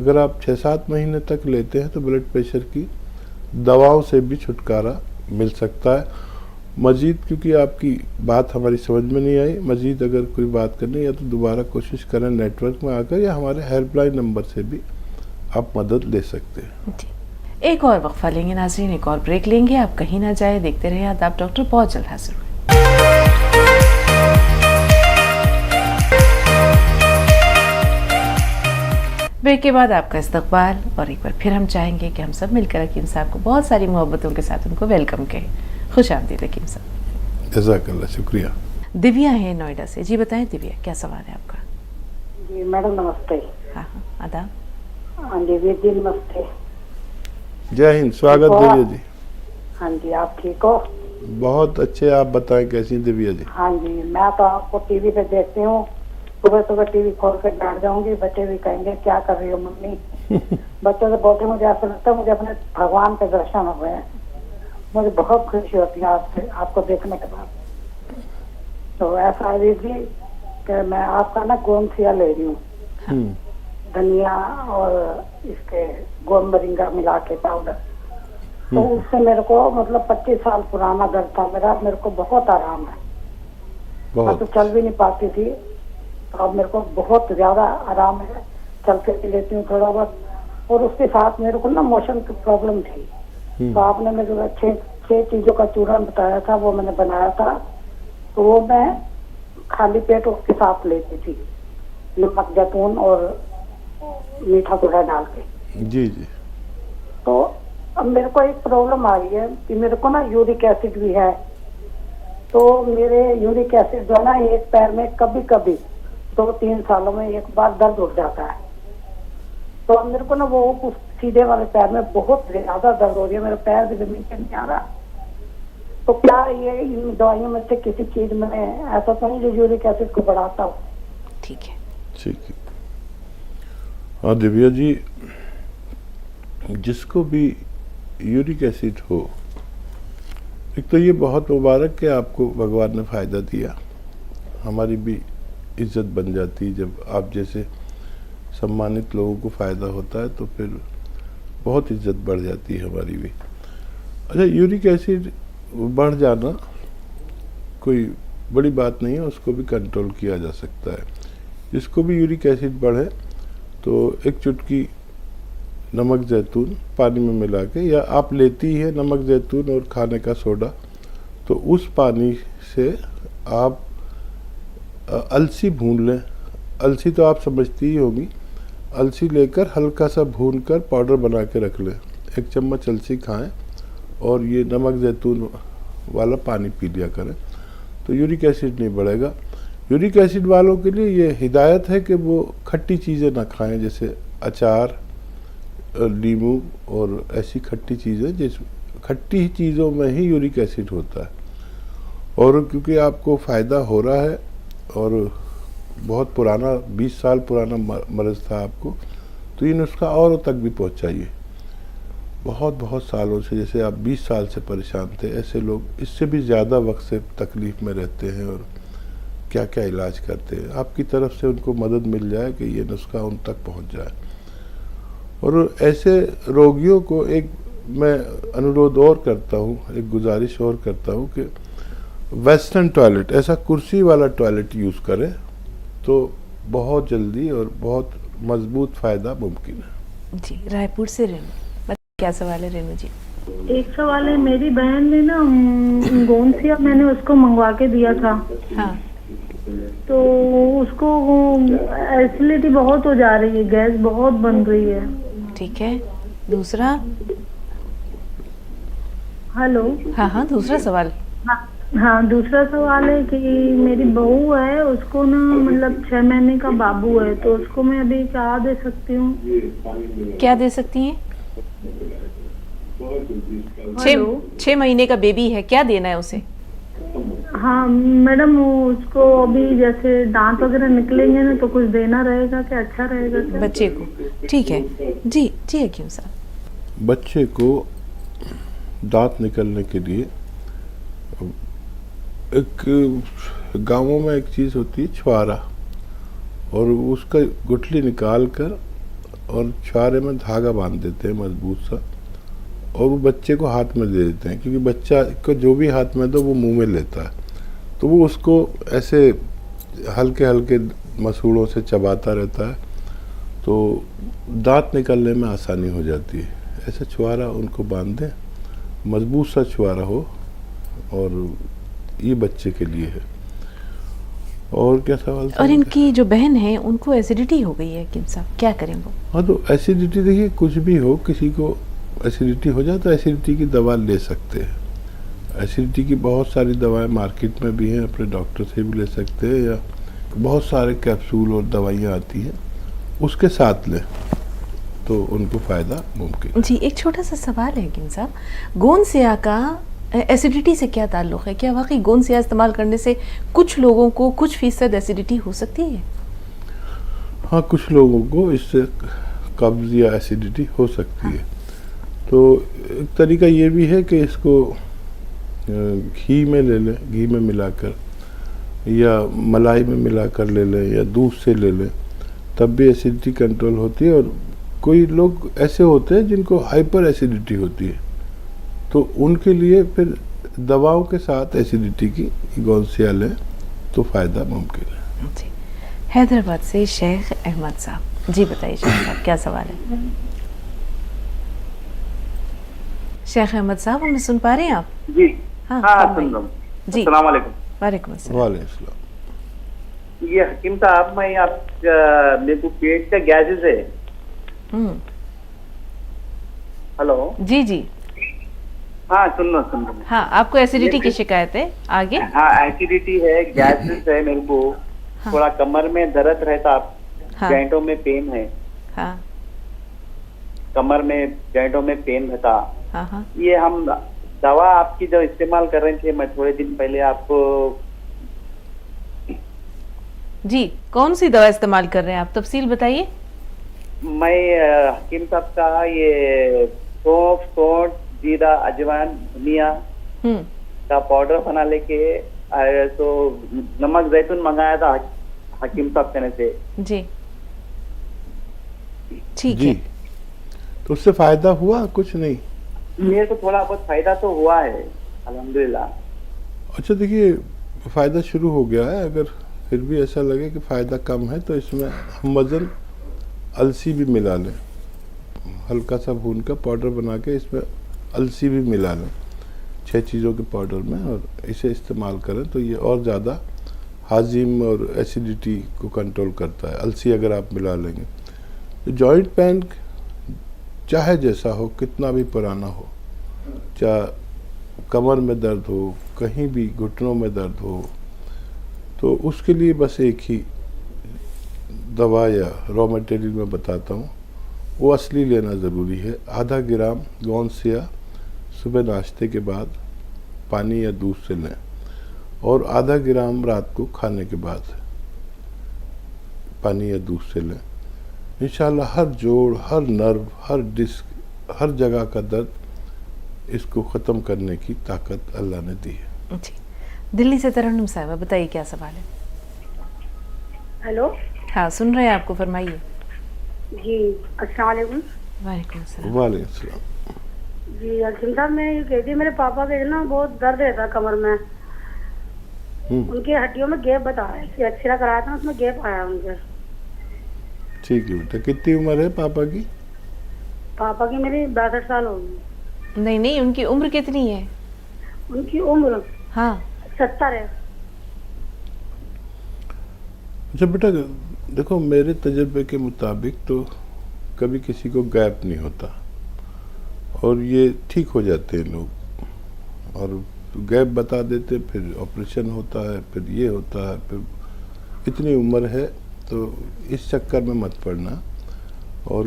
B: अगर आप 6-7 महीने तक लेते हैं तो ब्लड प्रेशर की दवाओं से भी छुटकारा मिल सकता है। मज़ीद क्योंकि आपकी बात हमारी समझ में नहीं आई, मज़ीद अगर कोई बात करनी या तो दोबारा कोशिश करें नेटवर्क में आकर, या हमारे हेल्पलाइन नंबर से भी आप मदद ले सकते हैं।
A: जी, एक और वक्फा लेंगे नाज़रीन, एक और ब्रेक लेंगे। आप कहीं ना जाए, देखते रहिए आदाब डॉक्टर, बहुत जल्द हाजिर हुए। ब्रेक के बाद आपका इस्तकबाल, और एक बार फिर हम चाहेंगे कि हम सब मिलकर हकीम साहब को बहुत सारी मोहब्बतों के साथ उनको वेलकम कहें। खुश आमदीद हकीम साहब।
B: जज़ाकल्लाह, शुक्रिया।
A: दिव्या है नोएडा से। जी बताएं दिव्या, क्या सवाल है आपका?
G: जी मैडम नमस्ते।
A: हाँ हाँ, आदाब।
G: हाँ जी वीर जी नमस्ते।
B: जय हिंद, स्वागत दिव्या जी।
G: हाँ जी, आप ठीक हो?
B: बहुत अच्छे, आप बताएं कैसी हैं दिव्या जी?
G: हाँ जी, मैं तो आपको टीवी पे देखती हूँ, सुबह सुबह टीवी खोल कर बैठ जाऊंगी, बच्चे भी कहेंगे क्या कर रही हो मम्मी। बच्चों से बोलते मुझे ऐसा लगता है मुझे अपने भगवान के दर्शन हो गए। मुझे बहुत खुशी होती है आपसे, आपको देखने के बाद। तो ऐसा है वीर जी कि मैं आपका ना गोमसिया ले रही हूँ, धनिया और इसके गोल मरिंगा मिला के पाउडर। तो उससे मेरे को मतलब 25 साल पुराना दर्द था मेरे को बहुत आराम है। मैं तो चल भी नहीं पाती थी, तो अब मेरे को बहुत ज्यादा आराम है, चल के लेती हूँ थोड़ा बहुत। और उसके साथ मेरे को ना मोशन की प्रॉब्लम थी, तो आपने मेरे को 6 चीजों का चूर्ण बताया था, वो मैंने बनाया था। तो वो मैं खाली पेट उसके साथ लेती थी, नमक जैतून और मीठा सोडा डाल के।
B: जी जी।
G: तो अब मेरे को एक प्रॉब्लम आ रही है कि मेरे को ना यूरिक एसिड भी है। तो मेरे यूरिक एसिड जो है ना, एक पैर में कभी कभी 2-3 सालों में एक बार दर्द उठ जाता है। तो अब मेरे को ना वो उस सीधे वाले पैर में बहुत ज्यादा दर्द हो रही है, मेरा पैर भी जमीन पे नहीं आ रहा। तो क्या ये इन दवाइयों में से किसी चीज में ऐसा तो नहीं जो यूरिक एसिड को बढ़ाता हो?
A: ठीक है,
B: ठीक है। हाँ दिव्या जी, जिसको भी यूरिक एसिड हो, एक तो ये बहुत मुबारक कि आपको भगवान ने फ़ायदा दिया, हमारी भी इज्जत बन जाती है जब आप जैसे सम्मानित लोगों को फ़ायदा होता है, तो फिर बहुत इज्जत बढ़ जाती है हमारी भी। अच्छा, यूरिक एसिड बढ़ जाना कोई बड़ी बात नहीं है, उसको भी कंट्रोल किया जा सकता है। जिसको भी यूरिक एसिड बढ़े तो एक चुटकी नमक जैतून पानी में मिला के, या आप लेती है नमक जैतून और खाने का सोडा, तो उस पानी से आप अलसी भून लें। अलसी तो आप समझती ही होगी, अलसी लेकर हल्का सा भून कर पाउडर बना के रख लें। 1 चम्मच अलसी खाएं और ये नमक जैतून वाला पानी पी लिया करें, तो यूरिक एसिड नहीं बढ़ेगा। यूरिक एसिड वालों के लिए ये हिदायत है कि वो खट्टी चीज़ें ना खाएं, जैसे अचार, नींबू और ऐसी खट्टी चीज़ें, जिस खट्टी चीज़ों में ही यूरिक एसिड होता है। और क्योंकि आपको फ़ायदा हो रहा है और बहुत पुराना 20 साल पुराना मर्ज़ था आपको, तो ये नुस्खा औरों तक भी पहुंचाइए। बहुत सालों से, जैसे आप 20 साल से परेशान थे, ऐसे लोग इससे भी ज़्यादा वक्त से तकलीफ़ में रहते हैं और क्या क्या इलाज करते हैं। आपकी तरफ से उनको मदद मिल जाए कि ये नुस्खा उन तक पहुंच जाए। और ऐसे रोगियों को एक मैं अनुरोध और करता हूँ, एक गुजारिश और करता हूँ कि वेस्टर्न टॉयलेट, ऐसा कुर्सी वाला टॉयलेट यूज़ करें तो बहुत जल्दी और बहुत मजबूत फ़ायदा मुमकिन है।
A: जी, रायपुर से रेणु, क्या सवाल है रेणु जी?
F: एक सवाल है, मेरी बहन ने ना गोंसिया मैंने उसको मंगवा के दिया था।
A: हाँ,
F: तो उसको एसिडिटी बहुत हो जा रही है, गैस बहुत बन रही है।
A: ठीक है, दूसरा?
F: हेलो।
A: हाँ, दूसरा सवाल।
F: हाँ, दूसरा सवाल है कि मेरी बहू है, उसको ना मतलब 6 महीने का बाबू है, तो उसको मैं अभी क्या दे सकती हूँ?
A: क्या दे सकती हैं? 6 महीने का बेबी है, क्या देना है उसे?
F: हाँ मैडम, उसको अभी जैसे दांत वगैरह निकलेंगे ना, तो कुछ देना रहेगा क्या? अच्छा रहेगा क्या
A: बच्चे को? ठीक है जी हकीम साहब।
B: बच्चे को दांत निकलने के लिए एक गांवों में एक चीज़ होती है छुआरा, और उसका गुठली निकाल कर और छुआरे में धागा बांध देते हैं मजबूत सा, और वो बच्चे को हाथ में दे देते हैं, क्योंकि बच्चा को जो भी हाथ में दो वो मुंह में लेता है, तो वो उसको ऐसे हल्के हल्के मसूड़ों से चबाता रहता है, तो दांत निकलने में आसानी हो जाती है। ऐसा छुआरा उनको बांध दें, मजबूत सा छुआरा हो, और ये बच्चे के लिए है। और क्या सवाल था?
A: और इनकी जो बहन है उनको एसिडिटी हो गई है हकीम साहब, क्या करें वो?
B: हाँ, तो एसिडिटी देखिए, कुछ भी हो, किसी को एसिडिटी हो जाए तो एसिडिटी की दवा ले सकते हैं। एसिडिटी की बहुत सारी दवाएं मार्केट में भी हैं, अपने डॉक्टर से भी ले सकते हैं, या बहुत सारे कैप्सूल और दवाइयाँ आती हैं, उसके साथ लें तो उनको फ़ायदा मुमकिन।
A: जी, एक छोटा सा सवाल है हकीम साहब, गोंद स्याह का एसिडिटी से क्या ताल्लुक़ है? क्या वाकई गोंद स्याह इस्तेमाल करने से कुछ लोगों को कुछ फीसद एसिडिटी हो सकती है?
B: हाँ, कुछ लोगों को इससे कब्ज़ या एसिडिटी हो सकती है। तो एक तरीका ये भी है कि इसको घी में ले लें, घी में मिलाकर, या मलाई में मिलाकर ले लें, या दूध से ले लें, तब भी एसिडिटी कंट्रोल होती है। और कोई लोग ऐसे होते हैं जिनको हाइपर एसिडिटी होती है, तो उनके लिए फिर दवाओं के साथ एसिडिटी की गोंद स्याह लें तो फ़ायदा मुमकिन है।
A: जी, हैदराबाद से शेख अहमद साहब, जी बताइए शेख साहब, क्या सवाल है? शेख अहमद साहब, हमें सुन पा रहे हैं आप?
H: जी
A: हाँ,
H: हाँ, सुन रहा हूँ।
A: जी,
H: अस्सलाम वालेकुम।
A: वालेकुम अस्सलाम।
B: वालेकुम अस्सलाम।
H: ये हकीम साहब, मैं आप मेरे को पेट का गैसेस है। हेलो।
A: जी जी,
H: हाँ, सुन रहा।
A: हाँ, आपको एसिडिटी की शिकायत है, आगे?
H: हाँ, एसिडिटी है, गैसेस है मेरे को।
A: हाँ।
H: थोड़ा कमर में दर्द रहता,
A: हाँ।
H: जॉइंटों में पेन है।
A: हाँ
H: कमर में जॉइंटों में पेन रहता।
A: हाँ हाँ,
H: ये हम दवा आपकी जो इस्तेमाल कर रहे थे, मैं थोड़े दिन पहले आपको।
A: जी, कौन सी दवा इस्तेमाल कर रहे हैं आप, तफसील बताइए।
H: मैं हकीम साहब का ये सौंफ, सौंठ, जीरा, अजवाइन, धनिया का पाउडर बना लेके तो नमक जैतून मंगाया था हकीम साहब कहने से।
A: जी, ठीक
B: जी,
A: है।
B: तो उससे फ़ायदा हुआ? कुछ नहीं?
H: मेरे को थोड़ा बहुत फायदा तो हुआ है, अल्हम्दुलिल्लाह।
B: अच्छा, देखिए, फ़ायदा शुरू हो गया है। अगर फिर भी ऐसा लगे कि फ़ायदा कम है तो इसमें हम वज़न अलसी भी मिला लें, हल्का सा भून का पाउडर बना के इसमें अलसी भी मिला लें 6 चीज़ों के पाउडर में, और इसे इस्तेमाल करें तो ये और ज़्यादा हाजिम और एसिडिटी को कंट्रोल करता है। अलसी अगर आप मिला लेंगे तो जॉइंट पेन चाहे जैसा हो, कितना भी पुराना हो, चाहे कमर में दर्द हो, कहीं भी घुटनों में दर्द हो, तो उसके लिए बस एक ही दवा या रॉ मटेरियल मैं बताता हूँ, वो असली लेना ज़रूरी है। आधा ग्राम गोंद स्याह सुबह नाश्ते के बाद पानी या दूध से लें, और आधा ग्राम रात को खाने के बाद पानी या दूध से लें। इंशाल्लाह हर जोड़, हर नर्व, हर डिस्क, हर जगह का दर्द इसको ख़त्म करने की ताकत अल्लाह ने दी है।
A: जी, दिल्ली से तरन्नुम साहिबा, बताइए क्या सवाल है?
E: हेलो।
A: हाँ, सुन रहे हैं आपको, फरमाइए।
E: जी, अस्सलाम वालेकुम।
A: वालेकुम अस्सलाम।
B: वालेकुम अस्सलाम।
E: जी अर्जुन साहब, मैं ये कहती, मेरे पापा के ना बहुत दर्द रहता कमर में, उनकी हड्डियों में गैप बता रहा है, एक्सरे कराया था, उसमें गैप आया उनके।
B: ठीक है बेटा, कितनी उम्र है पापा की?
E: पापा की मेरी 62 साल हो गई।
A: नहीं नहीं, उनकी उम्र कितनी है?
E: उनकी उम्र
A: हाँ,
E: 70 है।
B: अच्छा बेटा, देखो, मेरे तजर्बे के मुताबिक तो कभी किसी को गैप नहीं होता, और ये ठीक हो जाते हैं लोग, और गैप बता देते, फिर ऑपरेशन होता है, फिर ये होता है, फिर इतनी उम्र है, तो इस चक्कर में मत पड़ना। और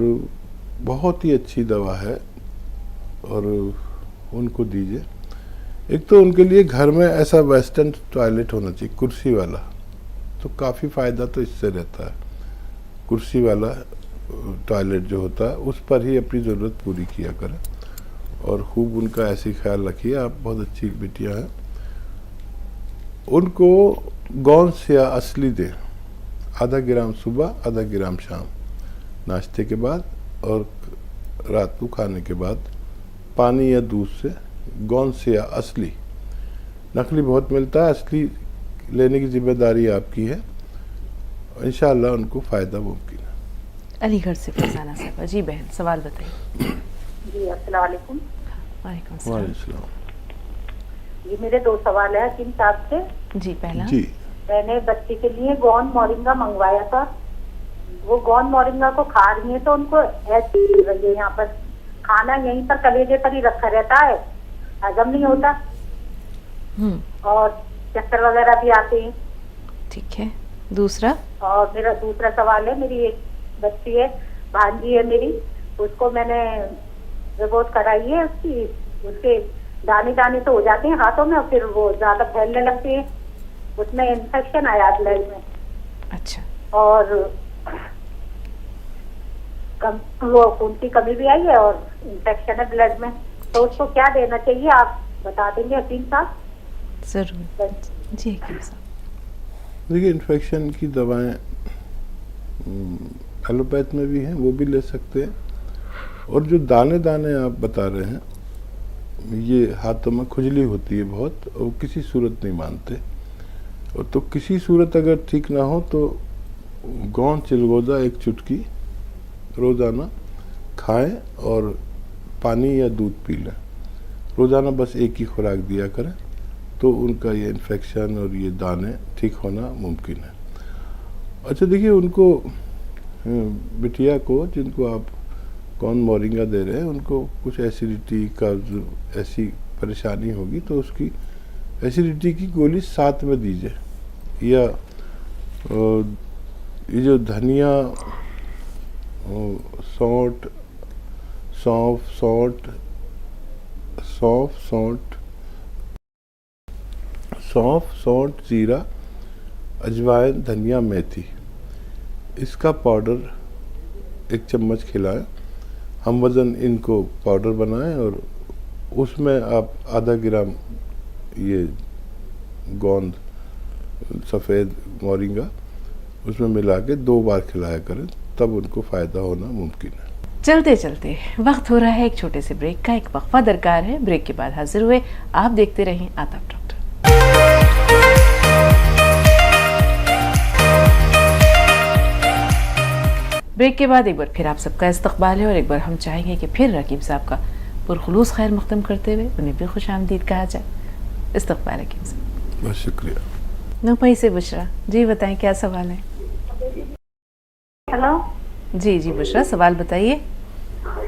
B: बहुत ही अच्छी दवा है, और उनको दीजिए। एक तो उनके लिए घर में ऐसा वेस्टर्न टॉयलेट होना चाहिए, कुर्सी वाला, तो काफ़ी फ़ायदा तो इससे रहता है। कुर्सी वाला टॉयलेट जो होता है, उस पर ही अपनी ज़रूरत पूरी किया करें, और खूब उनका ऐसे ख्याल रखिए। आप बहुत अच्छी बेटियां हैं। उनको गोंद स्याह असली दें, आधा ग्राम सुबह, आधा ग्राम शाम, नाश्ते के बाद और रात को खाने के बाद, पानी या दूध से। गोंद से या असली, नकली बहुत मिलता है, असली लेने की जिम्मेदारी आपकी है। इंशाअल्लाह उनको फ़ायदा मुमकिन है।
A: अलीगढ़ से फरजाना साहब। जी बहन, सवाल बताइए।
G: जी अस्सलाम वालेकुम।
A: वालेकुम सलाम।
B: वालेकुम।
G: ये मेरे 2 सवाल है हकीम साहब से।
A: जी पहला,
B: जी,
G: मैंने बच्चे के लिए गोंद मोरिंगा मंगवाया था। वो गोंद मोरिंगा को खा रही है तो उनको ऐसी रही है, यहाँ पर खाना यहीं पर कलेजे पर ही रखा रहता है, हजम नहीं होता और चक्कर वगैरह भी आते हैं।
A: ठीक है। दूसरा,
G: और मेरा दूसरा सवाल है, मेरी एक बच्ची है, भांजी है मेरी, उसको मैंने रिपोर्ट कराई है उसके दाने दाने तो हो जाते हैं हाथों में और फिर वो ज्यादा फैलने लगते हैं, उसमें इन्फेक्शन आया ब्लड में।
A: अच्छा।
G: और वो खून की कमी भी आई है और इन्फेक्शन है ब्लड में, तो उसको क्या देना चाहिए आप बता देंगे हकीम साहब?
A: ज़रूर जी हकीम साहब।
B: देखिए इन्फेक्शन की दवाएं एलोपैथ में भी हैं, वो भी ले सकते हैं। और जो दाने दाने आप बता रहे हैं, ये हाथों में खुजली होती है बहुत और किसी सूरत नहीं मानते, और तो किसी सूरत अगर ठीक ना हो तो गोंद चिलगोज़ा 1 चुटकी रोज़ाना खाएं और पानी या दूध पी लें। रोज़ाना बस एक ही खुराक दिया करें तो उनका ये इन्फेक्शन और ये दाने ठीक होना मुमकिन है। अच्छा देखिए, उनको बिटिया को जिनको आप गोंद मोरिंगा दे रहे हैं, उनको कुछ एसिडिटी, कब्ज ऐसी परेशानी होगी तो उसकी एसिडिटी की गोली साथ में दीजिए, या ये जो धनिया, सौंठ, सौंफ, जीरा, अजवाइन, धनिया, मेथी, इसका पाउडर 1 चम्मच खिलाएं। हम वज़न इनको पाउडर बनाएं और उसमें आप आधा ग्राम ये गोंद सफ़ेद मोरिंगा उसमें मिला के 2 बार खिलाया करें, तब उनको फ़ायदा होना मुमकिन है।
A: चलते चलते वक्त हो रहा है एक छोटे से ब्रेक का, एक वक्फा दरकार है। ब्रेक के बाद हाजिर हुए, आप देखते रहें आदाब डॉक्टर। ब्रेक के बाद एक बार फिर आप सबका इस्तकबाल है और एक बार हम चाहेंगे कि फिर रकीब साहब का पुरखुलूस खैर मख्तम करते हुए उन्हें भी खुश आमदीद कहा जाए। इस्तकबाल रकीब साहब।
B: बहुत शुक्रिया।
A: नौपई से बुशरा जी, बताएं क्या सवाल है?
F: हेलो
A: जी जी बुशरा, सवाल बताइए।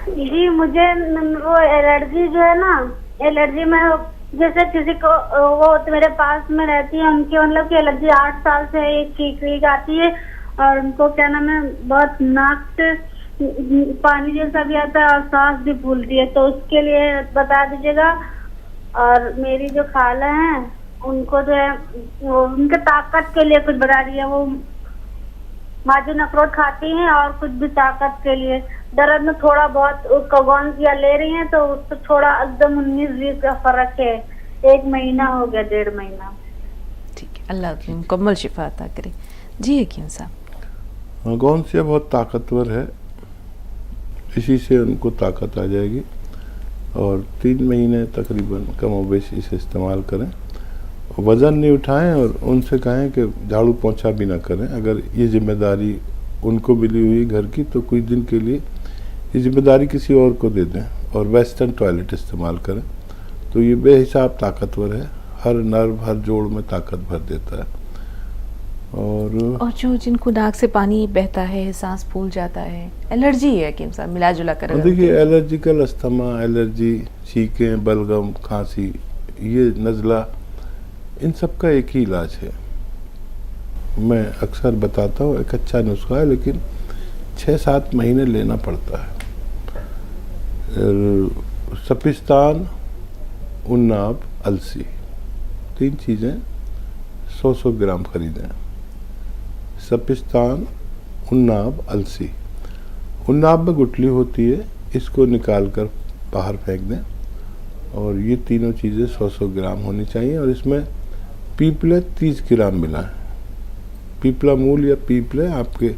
F: जी, मुझे वो एलर्जी जो है ना, एलर्जी में जैसे किसी को वो मेरे पास में रहती है, उनकी मतलब की एलर्जी 8 साल से एक ठीक आती है और उनको क्या नाम है, बहुत नाक से पानी जैसा भी आता है और सांस भी फूलती है, तो उसके लिए बता दीजिएगा। और मेरी जो खाला है उनको जो है वो उनके ताकत के लिए कुछ बता दिया, वो माजून अखरोट खाती हैं और कुछ भी ताकत के लिए। दर्द में थोड़ा बहुत गोंदिया ले रही हैं तो उसको थोड़ा एकदम 19-20 का फर्क है, 1 महीना हो गया, 1.5 महीना।
A: ठीक है, अल्लाह की मुकम्मल शिफा अता करे। जी हकीम साहब।
B: गोंदिया बहुत ताकतवर है, इसी से उनको ताकत आ जाएगी और 3 महीने तकरीबन कमोबेश इसे इस्तेमाल करें। वज़न नहीं उठाएं और उनसे कहें कि झाड़ू पोंछा भी ना करें। अगर ये जिम्मेदारी उनको मिली हुई घर की तो कुछ दिन के लिए ये जिम्मेदारी किसी और को दे दें और वेस्टर्न टॉयलेट इस्तेमाल करें, तो ये बेहिसाब ताकतवर है, हर नर्व हर जोड़ में ताकत भर देता है। और
A: जो जिनको नाक से पानी बहता है, सांस फूल जाता है, एलर्जी है हकीम साहब, मिला जुला कर
B: देखिए एलर्जिकल अस्थमा, एलर्जी, छींकें, बलगम, खांसी, ये नज़ला, इन सब का एक ही इलाज है। मैं अक्सर बताता हूँ, एक अच्छा नुस्खा है लेकिन 6-7 महीने लेना पड़ता है। सपिस्तान, उन्नाब, अलसी, 3 चीज़ें 100-100 ग्राम खरीदें। सपिस्तान, उन्नाब, अलसी। उन्नाब में गुठली होती है, इसको निकाल कर बाहर फेंक दें और ये तीनों चीज़ें 100-100 ग्राम होनी चाहिए और इसमें पीपले 30 ग्राम मिलाएं। पीपला मूल या पीपले आपके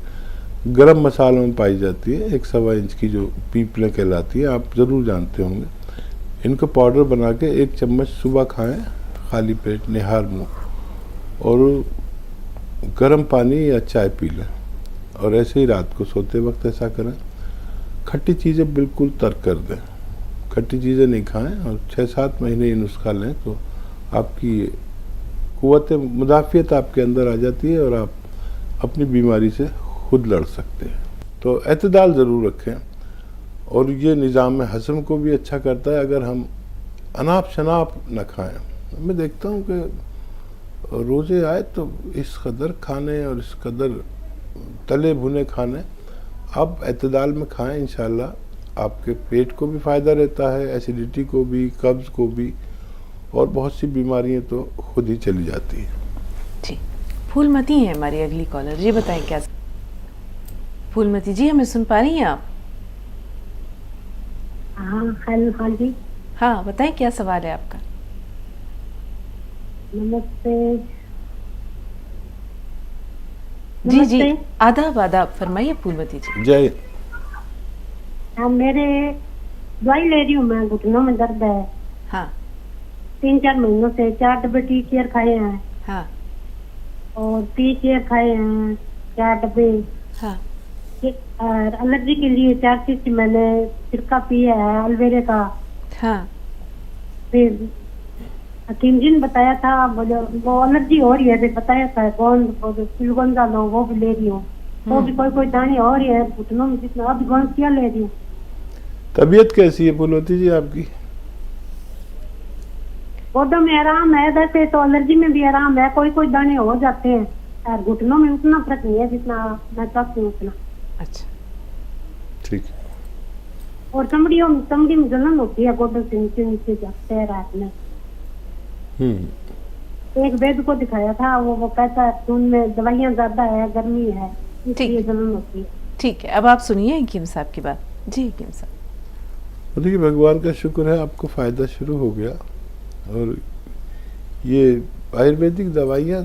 B: गरम मसालों में पाई जाती है। 1 इंच की जो पीपले कहलाती है, आप ज़रूर जानते होंगे। इनको पाउडर बना के 1 चम्मच सुबह खाएं, खाली पेट निहार मुँह, और गर्म पानी या चाय पी लें, और ऐसे ही रात को सोते वक्त ऐसा करें। खट्टी चीज़ें बिल्कुल तर्क कर दें, खट्टी चीज़ें नहीं खाएं, और 6-7 महीने ये नुस्खा लें तो आपकी कुव्वत मुदाफ़ियत आपके अंदर आ जाती है और आप अपनी बीमारी से खुद लड़ सकते हैं। तो एतदाल ज़रूर रखें, और ये निज़ाम हज़म को भी अच्छा करता है। अगर हम अनाप शनाप न खाएं, मैं देखता हूँ कि रोज़े आए तो इस कदर खाने और इस कदर तले भुने खाने, आप एतदाल में खाएं, इंशाल्लाह आपके पेट को भी फ़ायदा रहता है, एसिडिटी को भी, कब्ज़ को भी, और बहुत सी बीमारियां तो खुद ही चली जाती है।
A: जी, फूलमती हैं हमारी अगली कॉलर। जी बताएं क्या। फूलमती जी, हमें सुन पा रही हैं आप?
E: हाँ हेलो, हाँ जी,
A: हाँ बताएं क्या सवाल है आपका।
E: नमस्ते।
A: जी जी, आदाब फरमाइए फूलमती जी।
B: जय।
E: हाँ, मेरे दवाई ले रही हूँ मैं, घुटनों में दर्द है।
A: हाँ
E: 3-4 महीनों से 4 डब्बे टी केयर खाए हैं।
A: हाँ
E: और टी केयर खाए हैं 4 डब्बे।
A: हाँ
E: और एलर्जी के लिए 4 चीज मैंने सिरका पिया है एलोवेरा का।
A: हाँ
E: फिर हकीम जी ने बताया था, वो एलर्जी हो रही है, फिर बताया था गोंदा लो, वो भी ले रही हूँ। वो भी कोई दानी हो रही है घुटनों में, जितना अभी गोंसिया ले रही हूँ।
B: तबीयत कैसी है फूलवती जी आपकी?
E: गोडों में आराम है, वैसे तो एलर्जी में भी आराम है, कोई दाने हो जाते हैं, और घुटनों में उतना फर्क नहीं है जितना मैं चाहती हूँ उतना।
A: अच्छा
B: ठीक है।
E: और चमड़ी में जलन होती है, गोडों से नीचे जाते हैं रात में। एक वैद्य को दिखाया था, वो कहता है खून में दवाइयाँ ज्यादा है, गर्मी है, इसलिए जलन होती है।
A: ठीक है, अब आप सुनिए हकीम साहब की बात। जी हकीम साहब।
B: देखिए, भगवान का शुक्र है आपको फ़ायदा शुरू हो गया, और ये आयुर्वेदिक दवाइयाँ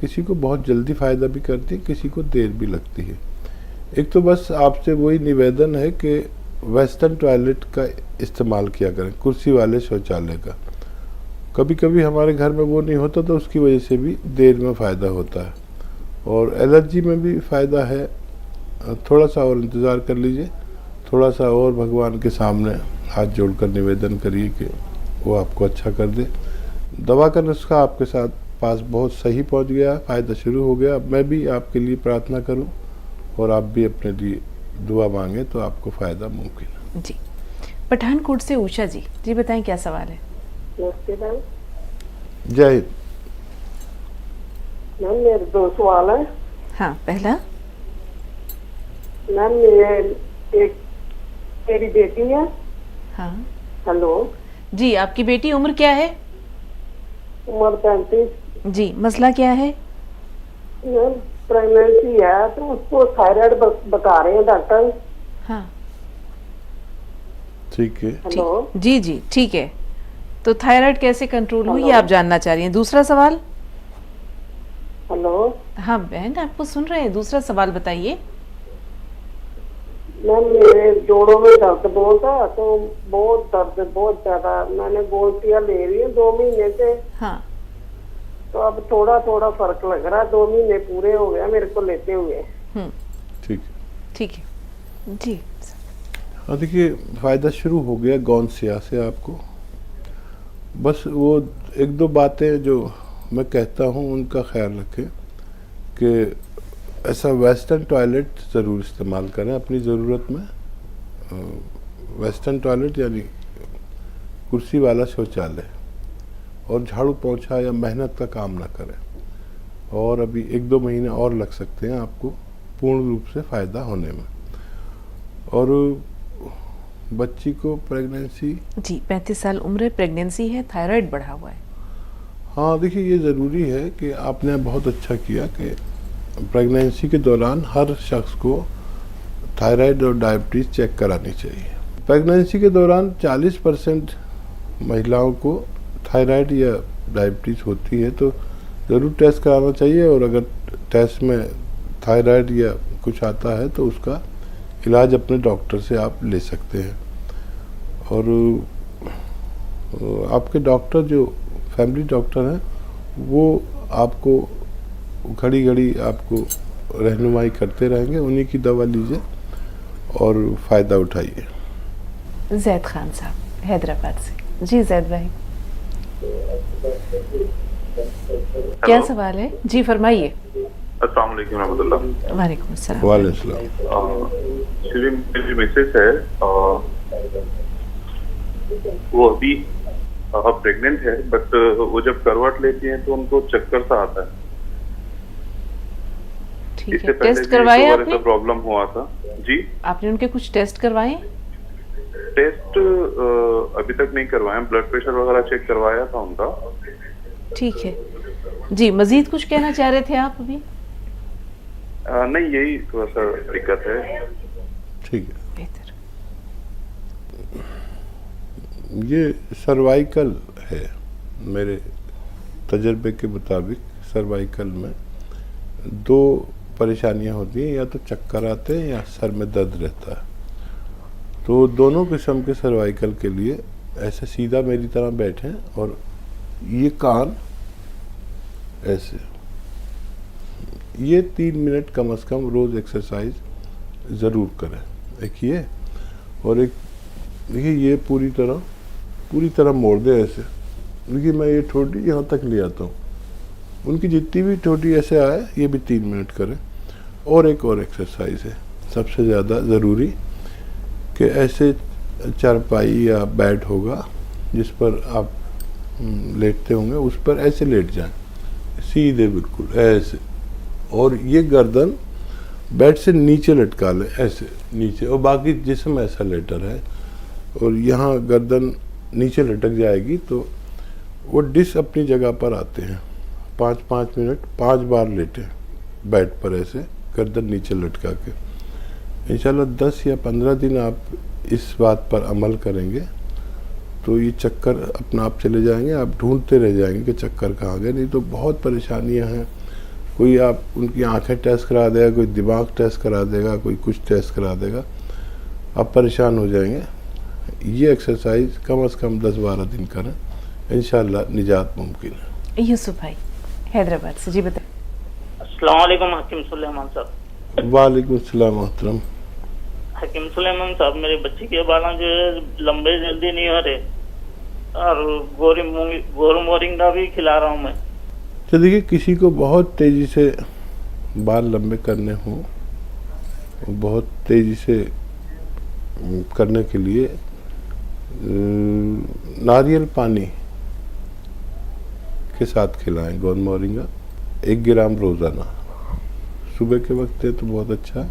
B: किसी को बहुत जल्दी फ़ायदा भी करती है, किसी को देर भी लगती है। एक तो बस आपसे वही निवेदन है कि वेस्टर्न टॉयलेट का इस्तेमाल किया करें, कुर्सी वाले शौचालय का। कभी कभी हमारे घर में वो नहीं होता तो उसकी वजह से भी देर में फ़ायदा होता है, और एलर्जी में भी फ़ायदा है। थोड़ा सा और इंतज़ार कर लीजिए, थोड़ा सा और भगवान के सामने हाथ जोड़कर निवेदन करिए कि वो आपको अच्छा कर दे। दवा का नुस्खा आपके साथ पास बहुत सही पहुंच गया, फ़ायदा शुरू हो गया। अब मैं भी आपके लिए प्रार्थना करूं और आप भी अपने लिए दुआ मांगें तो आपको फ़ायदा मुमकिन है।
A: जी, पठानकोट से उषा जी, जी बताएं क्या सवाल है।
C: नमस्ते मैम।
B: जय हिंद।
C: मैम मेरे 2 सवाल है।
A: हाँ, पहला
C: मैम ये एक मेरी बेटी है।
A: हाँ
C: हेलो
A: जी, आपकी बेटी उम्र क्या है?
C: उम्र 35।
A: जी, मसला क्या है?
C: मैम प्रेगनेंसी है, तो उसको थायराइड बता रहे हैं डॉक्टर।
A: हाँ
B: ठीक है।
C: हेलो
A: जी जी, ठीक है। तो थायराइड कैसे कंट्रोल हुई, ये आप जानना चाह रही हैं। दूसरा सवाल?
C: हेलो
A: हाँ बहन, आपको सुन रहे हैं। दूसरा सवाल बताइए।
C: मैम मेरे जोड़ों में दर्द बहुत है, तो बहुत दर्द बहुत ज्यादा। मैंने गोलियां ले रही है 2 महीने से।
A: हाँ
C: तो अब थोड़ा थोड़ा फर्क लग रहा है। 2 महीने पूरे हो गया मेरे को लेते हुए।
B: ठीक
A: ठीक है जी।
B: हाँ, देखिए फ़ायदा शुरू हो गया गौनसिया से आपको। बस वो 1-2 बातें जो मैं कहता हूँ उनका ख्याल रखें कि ऐसा वेस्टर्न टॉयलेट ज़रूर इस्तेमाल करें अपनी ज़रूरत में। वेस्टर्न टॉयलेट यानी कुर्सी वाला शौचालय, और झाड़ू पोंछा या मेहनत का काम ना करें। और अभी 1-2 महीने और लग सकते हैं आपको पूर्ण रूप से फ़ायदा होने में। और बच्ची को प्रेगनेंसी
A: जी 35 साल उम्र है, प्रेगनेंसी है, थायराइड बढ़ा हुआ है।
B: हाँ देखिए, ये ज़रूरी है कि आपने बहुत अच्छा किया कि प्रेगनेंसी के दौरान हर शख्स को थायराइड और डायबिटीज़ चेक करानी चाहिए। प्रेगनेंसी के दौरान 40% महिलाओं को थायराइड या डायबिटीज़ होती है, तो ज़रूर टेस्ट कराना चाहिए। और अगर टेस्ट में थायराइड या कुछ आता है तो उसका इलाज अपने डॉक्टर से आप ले सकते हैं। और आपके डॉक्टर जो फैमिली डॉक्टर हैं वो आपको घड़ी घड़ी आपको रहनुमाई करते रहेंगे, उन्हीं की दवा लीजिए और फ़ायदा उठाइए।
A: जैद खान साहब हैदराबाद से। जी जैद भाई, क्या सवाल है? जी फरमाइए।
I: अस्सलाम वालेकुम रहमतुल्लाह।
A: वालेकुम अस्सलाम।
B: वालेकुम सलाम।
I: एक्चुअली मेरी मिसेस है, वो अभी प्रेग्नेंट है, बट वो जब करवट लेती हैं तो उनको चक्कर सा आता है।
A: ठीक
I: इससे
A: है,
I: पहले
A: टेस्ट
I: भी
A: करवाए
I: एक बार
A: आपने?
I: ऐसा प्रॉब्लम हुआ था। जी,
A: आपने उनके कुछ टेस्ट करवाए?
I: टेस्ट अभी तक नहीं करवाए, ब्लड प्रेशर वगैरह चेक करवाया था उनका।
A: ठीक है जी, मजीद कुछ कहना चाह रहे थे आप अभी?
I: नहीं, यही थोड़ा सा दिक्कत है।
B: ठीक है,
A: बेहतर।
B: ये सर्वाइकल है। मेरे तजर्बे के मुताबिक सर्वाइकल में 2 परेशानियां होती हैं, या तो चक्कर आते हैं या सर में दर्द रहता है। तो दोनों किस्म के सर्वाइकल के लिए ऐसे सीधा मेरी तरह बैठें और ये कान ऐसे, ये 3 मिनट कम से कम रोज़ एक्सरसाइज ज़रूर करें। एक ये, और एक देखिए ये पूरी तरह मोड़ दे ऐसे। देखिए मैं ये ठोडी यहाँ तक ले आता हूँ, उनकी जितनी भी ठोडी ऐसे आए ये भी 3 मिनट करें। और एक और एक्सरसाइज है सबसे ज़्यादा ज़रूरी, कि ऐसे चारपाई या बेड होगा जिस पर आप लेटते होंगे, उस पर ऐसे लेट जाएं, सीधे बिल्कुल ऐसे, और ये गर्दन बेड से नीचे लटका लें ऐसे नीचे, और बाकी जिस्म ऐसा लेटा है और यहाँ गर्दन नीचे लटक जाएगी। तो वो डिस्क अपनी जगह पर आते हैं। 5-5 मिनट 5 बार लेटें बेड पर ऐसे गर्दन नीचे लटका के। इंशाल्लाह 10 या 15 दिन आप इस बात पर अमल करेंगे तो ये चक्कर अपना आप चले जाएंगे। आप ढूंढते रह जाएंगे कि चक्कर कहाँ गए। नहीं तो बहुत परेशानियां हैं। कोई आप उनकी आंखें टेस्ट करा देगा, कोई दिमाग टेस्ट करा देगा, कोई कुछ टेस्ट करा देगा, आप परेशान हो जाएंगे। ये एक्सरसाइज कम से कम 10-12 दिन करें, इंशाल्लाह निजात मुमकिन है।
A: यूसुफ भाई हैदराबाद से। जी बताएं।
J: अस्सलाम वालेकुम हकीम सुलेमान साहब।
B: वालेकुम सलाम मोहतरम।
J: हकीम सुलेमान साहब, मेरे बच्चे के बाल जो है लंबे जल्दी नहीं हो रहे, और गोरू मोरिंगा भी खिला रहा हूँ मैं।
B: तो देखिए, किसी को बहुत तेज़ी से बाल लंबे करने हों, बहुत तेज़ी से करने के लिए नारियल पानी के साथ खिलाएं गोंद मोरिंगा 1 ग्राम रोज़ाना। सुबह के वक्त है तो बहुत अच्छा है,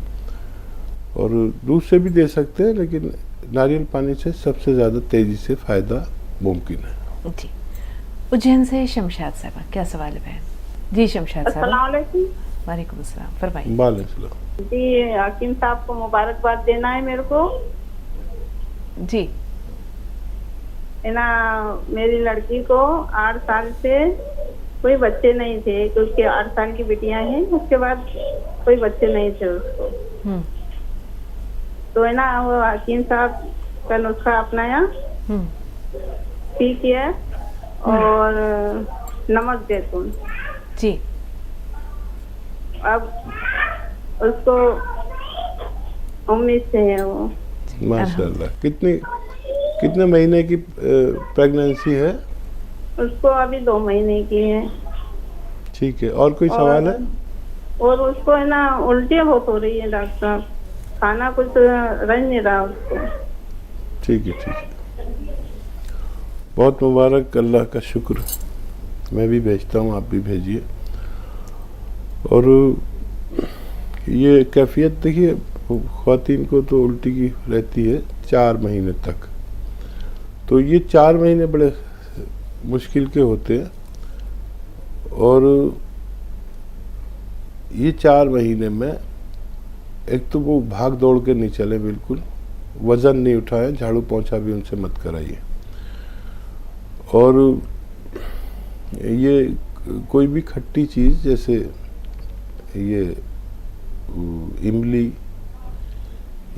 B: और दूध से भी दे सकते हैं, लेकिन नारियल पानी से सबसे ज़्यादा तेज़ी से फ़ायदा मुमकिन है।
A: जी, उज्जैन से शमशाद साहब, क्या सवाल है बहन? जी शमशाद साहब।
F: अस्सलाम वालेकुम।
A: वालेकुम अस्सलाम, फरमाइए।
B: वालेकुम सलाम।
F: जी, हकीम साहब को मुबारकबाद देना है मेरे को।
A: जी,
F: है ना, मेरी लड़की को 8 साल से कोई बच्चे नहीं थे, क्योंकि 8 साल की बिटियां हैं, उसके बाद कोई बच्चे नहीं थे उसको। तो है ना, वो हकीम साहब का नुस्खा अपनाया, ठीक है, और नमक जैतून।
A: जी,
F: अब उसको उम्मीद से है वो।
B: माशाल्लाह। कितने महीने की प्रेगनेंसी है?
F: उसको अभी 2 महीने की है।
B: ठीक है, और कोई सवाल है?
F: और उसको है ना उल्टी बहुत हो रही है डॉक्टर साहब, खाना कुछ रह नहीं रहा उसको।
B: ठीक है, ठीक है, बहुत मुबारक, अल्लाह का शुक्र। मैं भी भेजता हूँ, आप भी भेजिए। और ये कैफियत देखिए, ख़वातीन को तो उल्टी की रहती है 4 महीने तक। तो ये 4 महीने बड़े मुश्किल के होते हैं, और ये 4 महीने में एक तो वो भाग दौड़ के नहीं चले, बिल्कुल वज़न नहीं उठाएं, झाड़ू पोंछा भी उनसे मत कराइए। और ये कोई भी खट्टी चीज़, जैसे ये इमली,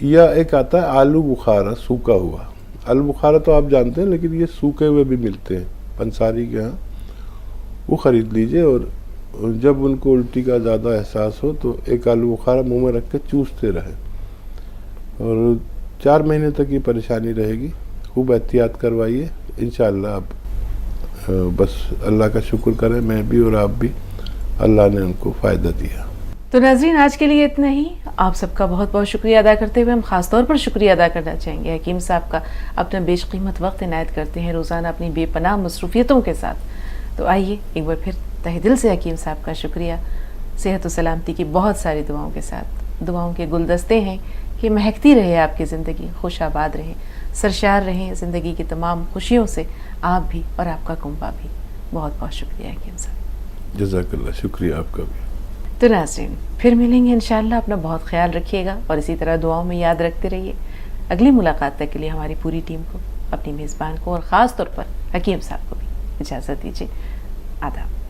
B: या एक आता है आलू बुखारा सूखा हुआ। आलू बुखारा तो आप जानते हैं, लेकिन ये सूखे हुए भी मिलते हैं पंसारी के यहाँ, वो ख़रीद लीजिए। और जब उनको उल्टी का ज़्यादा एहसास हो तो एक आलू बुखारा मुंह में रख के चूसते रहें, और 4 महीने तक ये परेशानी रहेगी। खूब एहतियात करवाइए, इंशाअल्लाह आप बस अल्लाह का शुक्र करें, मैं भी और आप भी, अल्लाह ने उनको फ़ायदा दिया।
A: तो नाज़रीन, आज के लिए इतना ही। आप सबका बहुत बहुत शुक्रिया अदा करते हुए हम ख़ास तौर पर शुक्रिया अदा करना चाहेंगे हकीम साहब का, अपना बेशकीमत वक्त इनायत करते हैं रोज़ाना अपनी बेपनाह मसरूफ़ियतों के साथ। तो आइए एक बार फिर तहे दिल से हकीम साहब का शुक्रिया, सेहत व सलामती की बहुत सारी दुआओं के साथ। दुआओं के गुलदस्ते हैं कि महकती रहे आपकी ज़िंदगी, खुश आबाद रहें, सरशार रहें ज़िंदगी की तमाम खुशियों से, आप भी और आपका कुंबा भी। बहुत बहुत शुक्रिया हकीम साहब।
B: जज़ाकल्लाह, शुक्रिया आपका भी।
A: तो नाज़रीन, फिर मिलेंगे इंशाअल्लाह। अपना बहुत ख्याल रखिएगा और इसी तरह दुआओं में याद रखते रहिए। अगली मुलाकात तक के लिए हमारी पूरी टीम को, अपनी मेज़बान को और ख़ास तौर पर हकीम साहब को भी इजाज़त दीजिए। आदाब।